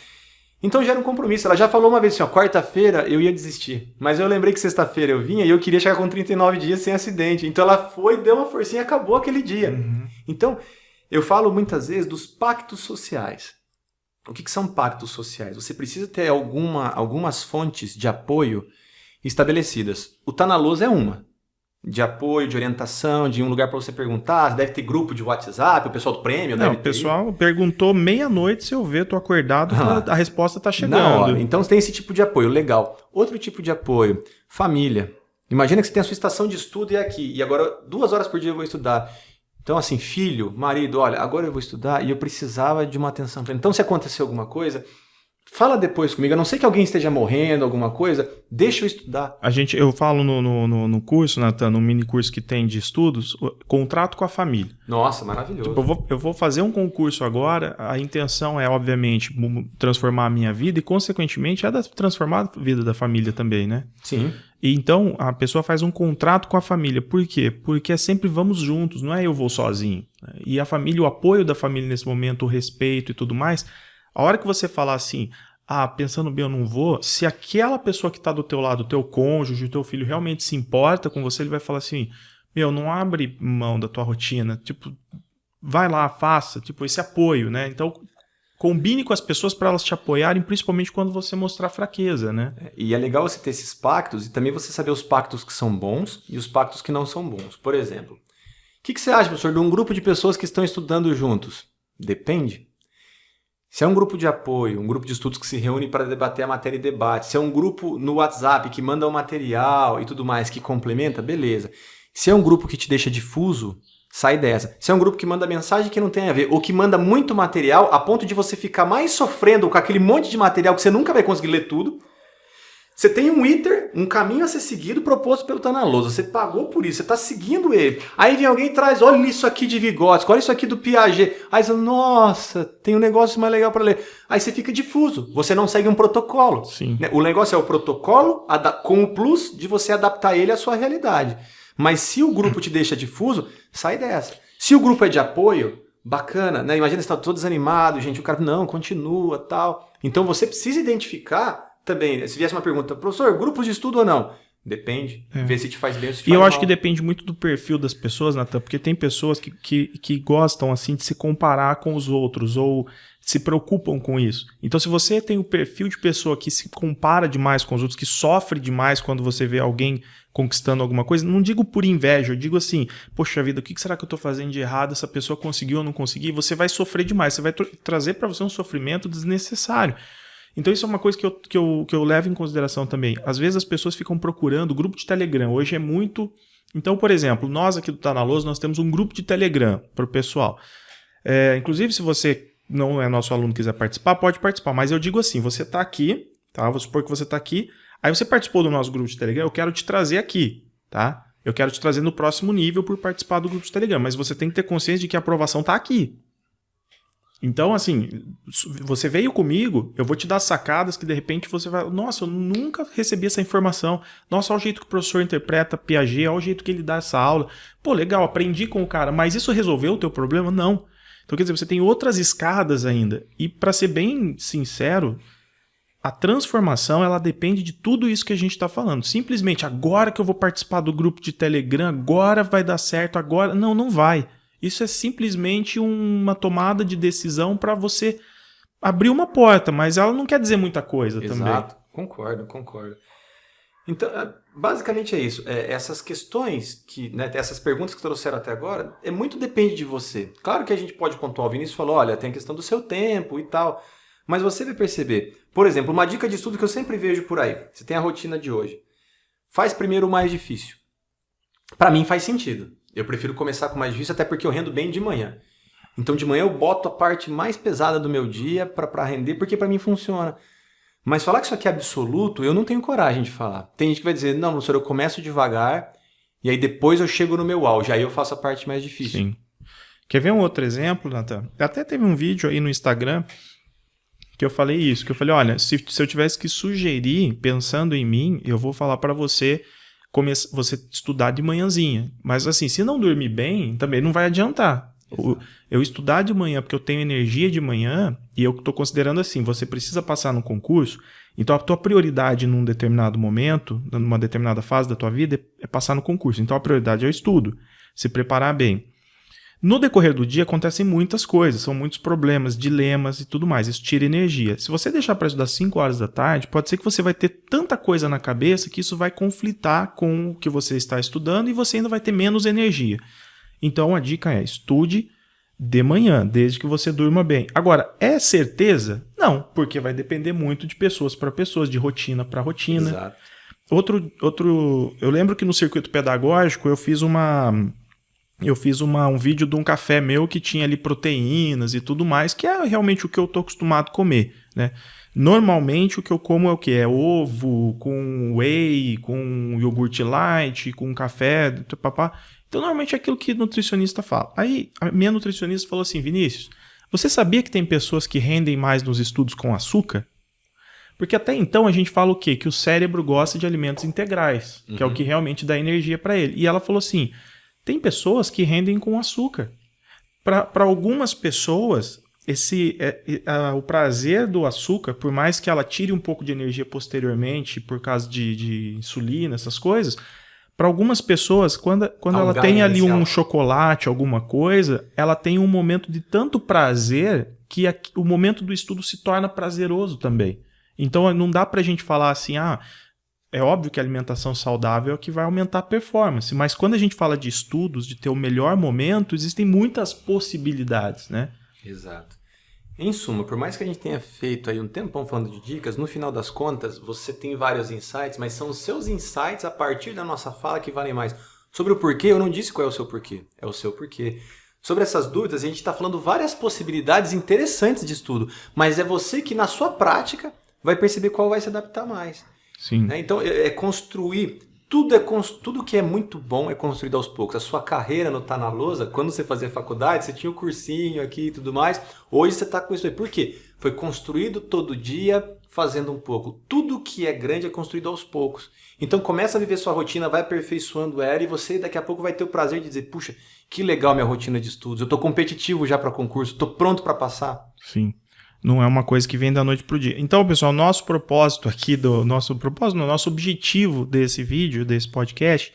Então gera um compromisso. Ela já falou uma vez assim, quarta-feira eu ia desistir. Mas eu lembrei que sexta-feira eu vinha e eu queria chegar com 39 dias sem acidente. Então ela foi, deu uma forcinha e acabou aquele dia. Uhum. Então, eu falo muitas vezes dos pactos sociais. O que são pactos sociais? Você precisa ter algumas fontes de apoio estabelecidas. O Tá Na Lousa é uma. De apoio, de orientação, de um lugar para você perguntar. Deve ter grupo de WhatsApp, o pessoal do prêmio. Não, o pessoal perguntou meia-noite se eu ver, tô acordado, a resposta tá chegando. Não, então tem esse tipo de apoio, legal. Outro tipo de apoio, família. Imagina que você tem a sua estação de estudo e é aqui, e agora 2 horas por dia eu vou estudar. Então assim, filho, marido, olha, agora eu vou estudar e eu precisava de uma atenção plena. Então se acontecer alguma coisa, fala depois comigo, a não ser que alguém esteja morrendo, alguma coisa, deixa eu estudar. Eu falo no curso, Nathan, no mini curso que tem de estudos, contrato com a família. Nossa, maravilhoso. Tipo, eu vou fazer um concurso agora, a intenção é, obviamente, transformar a minha vida e, consequentemente, transformar a vida da família também, né? Sim. E então, a pessoa faz um contrato com a família. Por quê? Porque é sempre vamos juntos, não é eu vou sozinho. E a família, o apoio da família nesse momento, o respeito e tudo mais... A hora que você falar assim, pensando bem, eu não vou, se aquela pessoa que está do teu lado, o teu cônjuge, o teu filho, realmente se importa com você, ele vai falar assim, não abre mão da tua rotina, tipo, vai lá, faça, tipo, esse apoio, né? Então, combine com as pessoas para elas te apoiarem, principalmente quando você mostrar fraqueza, né? E é legal você ter esses pactos e também você saber os pactos que são bons e os pactos que não são bons. Por exemplo, o que você acha, professor, de um grupo de pessoas que estão estudando juntos? Depende. Se é um grupo de apoio, um grupo de estudos que se reúne para debater a matéria e debate, se é um grupo no WhatsApp que manda o material e tudo mais, que complementa, beleza. Se é um grupo que te deixa difuso, sai dessa. Se é um grupo que manda mensagem que não tem a ver, ou que manda muito material, a ponto de você ficar mais sofrendo com aquele monte de material que você nunca vai conseguir ler tudo. Você tem um ITER, um caminho a ser seguido proposto pelo Tanaloso. Você pagou por isso, você está seguindo ele. Aí vem alguém e traz, olha isso aqui de Vygotsky, olha isso aqui do Piaget. Aí você, nossa, tem um negócio mais legal para ler. Aí você fica difuso, você não segue um protocolo. Sim. O negócio é o protocolo com o plus de você adaptar ele à sua realidade. Mas se o grupo te deixa difuso, sai dessa. Se o grupo é de apoio, bacana, né? Imagina você está todo desanimado, gente, o cara, não, continua, tal. Então você precisa identificar também, se viesse uma pergunta, professor, grupos de estudo ou não? Depende. Vê se te faz bem ou se te faz mal. E eu acho mal. que depende muito do perfil das pessoas, Nathan, porque tem pessoas que gostam assim de se comparar com os outros ou se preocupam com isso. Então, se você tem o perfil de pessoa que se compara demais com os outros, que sofre demais quando você vê alguém conquistando alguma coisa, não digo por inveja, eu digo assim, poxa vida, o que será que eu estou fazendo de errado? Essa pessoa conseguiu ou não conseguiu? Você vai sofrer demais, você vai trazer para você um sofrimento desnecessário. Então isso é uma coisa que eu levo em consideração também. Às vezes as pessoas ficam procurando grupo de Telegram. Hoje é muito... Então, por exemplo, nós aqui do Tanaloso, nós temos um grupo de Telegram para o pessoal. Inclusive, se você não é nosso aluno e quiser participar, pode participar. Mas eu digo assim, você está aqui, tá? Vou supor que você está aqui. Aí você participou do nosso grupo de Telegram, eu quero te trazer aqui, tá? Eu quero te trazer no próximo nível por participar do grupo de Telegram. Mas você tem que ter consciência de que a aprovação está aqui. Então, assim, você veio comigo, eu vou te dar sacadas que de repente você vai... Nossa, eu nunca recebi essa informação. Nossa, olha o jeito que o professor interpreta Piaget, olha o jeito que ele dá essa aula. Pô, legal, aprendi com o cara, mas isso resolveu o teu problema? Não. Então, quer dizer, você tem outras escadas ainda. E para ser bem sincero, a transformação, ela depende de tudo isso que a gente está falando. Simplesmente, agora que eu vou participar do grupo de Telegram, agora vai dar certo, agora... Não, não vai. Isso é simplesmente uma tomada de decisão para você abrir uma porta, mas ela não quer dizer muita coisa. Exato. Também. Exato, concordo. Então, basicamente é isso. Essas questões, essas perguntas que trouxeram até agora, muito depende de você. Claro que a gente pode pontuar, o Vinícius falou, olha, tem a questão do seu tempo e tal, mas você vai perceber. Por exemplo, uma dica de estudo que eu sempre vejo por aí, você tem a rotina de hoje. Faz primeiro o mais difícil. Para mim faz sentido. Eu prefiro começar com o mais difícil, até porque eu rendo bem de manhã. Então de manhã eu boto a parte mais pesada do meu dia para render, porque para mim funciona. Mas falar que isso aqui é absoluto, eu não tenho coragem de falar. Tem gente que vai dizer, não, professor, eu começo devagar e aí depois eu chego no meu auge, aí eu faço a parte mais difícil. Sim. Quer ver um outro exemplo, Nathan? Até teve um vídeo aí no Instagram que eu falei isso, que eu falei, olha, se eu tivesse que sugerir, pensando em mim, eu vou falar para você estudar de manhãzinha. Mas assim, se não dormir bem, também não vai adiantar. Eu estudar de manhã porque eu tenho energia de manhã e eu estou considerando assim, você precisa passar no concurso, então a tua prioridade num determinado momento, numa determinada fase da tua vida é passar no concurso. Então a prioridade é o estudo, se preparar bem. No decorrer do dia acontecem muitas coisas, são muitos problemas, dilemas e tudo mais, isso tira energia. Se você deixar para estudar 5 horas da tarde, pode ser que você vai ter tanta coisa na cabeça que isso vai conflitar com o que você está estudando e você ainda vai ter menos energia. Então a dica é, estude de manhã, desde que você durma bem. Agora, é certeza? Não, porque vai depender muito de pessoas para pessoas, de rotina para rotina. Exato. Eu lembro que no circuito pedagógico eu fiz um vídeo de um café meu que tinha ali proteínas e tudo mais, que é realmente o que eu estou acostumado a comer, né? Normalmente o que eu como é o quê? É ovo, com whey, com iogurte light, com café, papá. Então normalmente é aquilo que o nutricionista fala. Aí a minha nutricionista falou assim, Vinícius, você sabia que tem pessoas que rendem mais nos estudos com açúcar? Porque até então a gente fala o quê? Que o cérebro gosta de alimentos integrais, que é o que realmente dá energia para ele. E ela falou assim, tem pessoas que rendem com açúcar. Para algumas pessoas, o prazer do açúcar, por mais que ela tire um pouco de energia posteriormente, por causa de insulina, essas coisas, para algumas pessoas, quando ela tem ali um chocolate, alguma coisa, ela tem um momento de tanto prazer que o momento do estudo se torna prazeroso também. Então não dá para a gente falar assim, é óbvio que a alimentação saudável é o que vai aumentar a performance, mas quando a gente fala de estudos, de ter o melhor momento, existem muitas possibilidades, né? Exato. Em suma, por mais que a gente tenha feito aí um tempão falando de dicas, no final das contas, você tem vários insights, mas são os seus insights a partir da nossa fala que valem mais. Sobre o porquê, eu não disse qual é o seu porquê. É o seu porquê. Sobre essas dúvidas, a gente está falando várias possibilidades interessantes de estudo, mas é você que, na sua prática, vai perceber qual vai se adaptar mais. Sim. Né? Então, é construir. Tudo que é muito bom é construído aos poucos. A sua carreira não está na lousa. Quando você fazia faculdade, você tinha o cursinho aqui e tudo mais. Hoje você está com isso aí. Por quê? Foi construído todo dia, fazendo um pouco. Tudo que é grande é construído aos poucos. Então começa a viver sua rotina, vai aperfeiçoando ela e você daqui a pouco vai ter o prazer de dizer, puxa, que legal minha rotina de estudos. Eu estou competitivo já para concurso, estou pronto para passar. Sim. Não é uma coisa que vem da noite para o dia. Então, pessoal, nosso propósito aqui, nosso objetivo desse vídeo, desse podcast,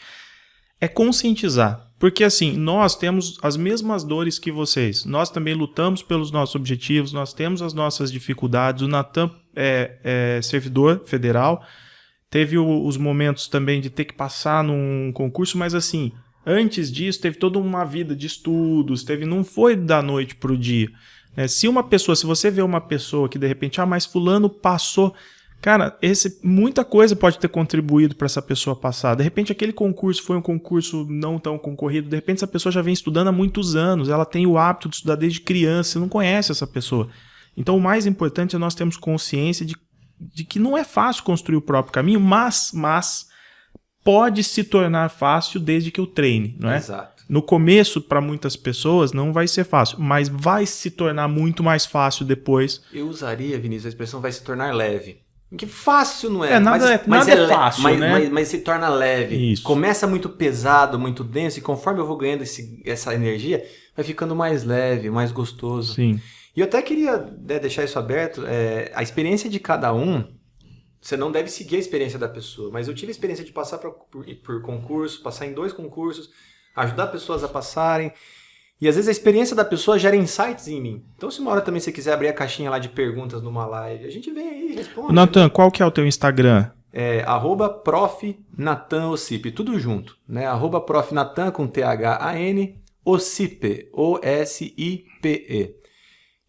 é conscientizar. Porque assim, nós temos as mesmas dores que vocês. Nós também lutamos pelos nossos objetivos, nós temos as nossas dificuldades. O Natan é servidor federal, teve os momentos também de ter que passar num concurso, mas assim, antes disso teve toda uma vida de estudos, não foi da noite para o dia. Se você vê uma pessoa que de repente, mas fulano passou, cara, muita coisa pode ter contribuído para essa pessoa passar. De repente aquele concurso foi um concurso não tão concorrido, de repente essa pessoa já vem estudando há muitos anos, ela tem o hábito de estudar desde criança, você não conhece essa pessoa. Então o mais importante é nós termos consciência de que não é fácil construir o próprio caminho, mas pode se tornar fácil desde que eu treine, não é? Exato. No começo, para muitas pessoas, não vai ser fácil, mas vai se tornar muito mais fácil depois. Eu usaria, Vinícius, a expressão vai se tornar leve. Que fácil não é. Nada é fácil, né? Mas se torna leve. Isso. Começa muito pesado, muito denso, e conforme eu vou ganhando essa energia, vai ficando mais leve, mais gostoso. Sim. E eu até queria deixar isso aberto. A experiência de cada um, você não deve seguir a experiência da pessoa, mas eu tive a experiência de passar por concurso, passar em 2 concursos, ajudar pessoas a passarem. E às vezes a experiência da pessoa gera insights em mim. Então se uma hora também você quiser abrir a caixinha lá de perguntas numa live, a gente vem aí e responde. Natan, qual que é o teu Instagram? @profnatanossipe, tudo junto. Né? @profnatan com THAN, Ossipe, OSIPE.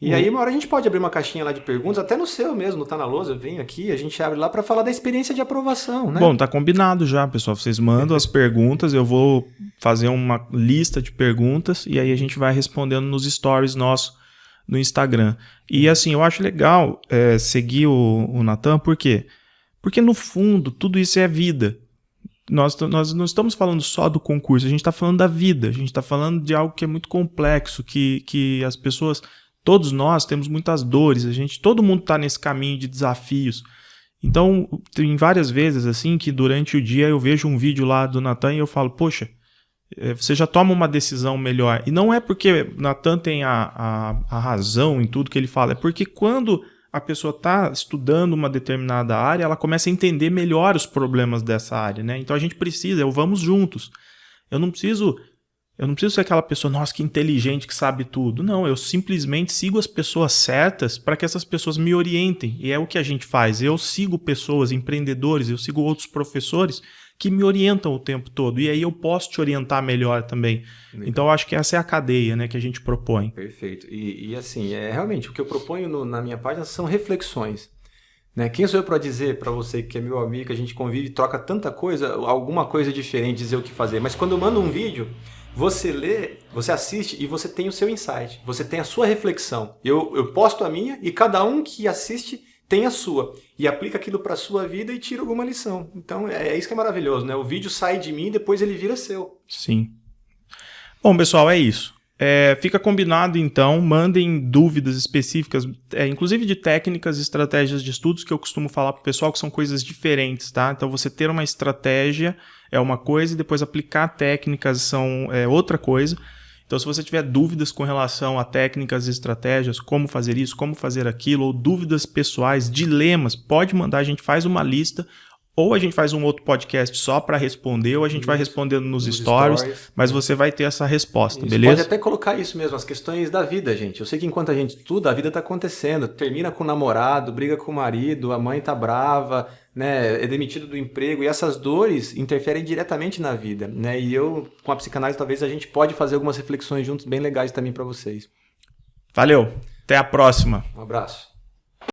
E aí uma hora a gente pode abrir uma caixinha lá de perguntas, até no seu mesmo, no Tá na Lousa, eu venho aqui, a gente abre lá para falar da experiência de aprovação, né? Bom, tá combinado já, pessoal. Vocês mandam as perguntas, eu vou fazer uma lista de perguntas e aí a gente vai respondendo nos stories nossos no Instagram. E assim, eu acho legal seguir o Natan, por quê? Porque no fundo, tudo isso é vida. Nós não estamos falando só do concurso, a gente está falando da vida, a gente está falando de algo que é muito complexo, que as pessoas... Todos nós temos muitas dores, todo mundo está nesse caminho de desafios. Então, tem várias vezes assim que durante o dia eu vejo um vídeo lá do Natan e eu falo, poxa, você já toma uma decisão melhor. E não é porque o Natan tem a razão em tudo que ele fala, é porque quando a pessoa está estudando uma determinada área, ela começa a entender melhor os problemas dessa área, né? Então a gente precisa, vamos juntos. Eu não preciso ser aquela pessoa, nossa, que inteligente, que sabe tudo. Não, eu simplesmente sigo as pessoas certas para que essas pessoas me orientem. E é o que a gente faz. Eu sigo pessoas, empreendedores, eu sigo outros professores que me orientam o tempo todo. E aí eu posso te orientar melhor também. Legal. Então eu acho que essa é a cadeia, né, que a gente propõe. Perfeito. E assim, realmente, o que eu proponho na minha página são reflexões. Né? Quem sou eu para dizer para você que é meu amigo, que a gente convive, troca tanta coisa, alguma coisa diferente, dizer o que fazer. Mas quando eu mando um vídeo... Você lê, você assiste e você tem o seu insight, você tem a sua reflexão. Eu posto a minha e cada um que assiste tem a sua. E aplica aquilo para a sua vida e tira alguma lição. Então é isso que é maravilhoso, né? O vídeo sai de mim e depois ele vira seu. Sim. Bom, pessoal, é isso. Fica combinado, então, mandem dúvidas específicas, inclusive de técnicas e estratégias de estudos, que eu costumo falar para o pessoal que são coisas diferentes, tá? Então, você ter uma estratégia é uma coisa e depois aplicar técnicas é outra coisa. Então, se você tiver dúvidas com relação a técnicas e estratégias, como fazer isso, como fazer aquilo, ou dúvidas pessoais, dilemas, pode mandar, a gente faz uma lista. Ou a gente faz um outro podcast só para responder, ou a gente vai respondendo nos stories, mas você vai ter essa resposta, beleza? Pode até colocar isso mesmo, as questões da vida, gente. Eu sei que enquanto a gente estuda, a vida está acontecendo. Termina com o namorado, briga com o marido, a mãe tá brava, né? É demitido do emprego. E essas dores interferem diretamente na vida, né? E eu, com a psicanálise, talvez a gente pode fazer algumas reflexões juntos bem legais também para vocês. Valeu, até a próxima. Um abraço.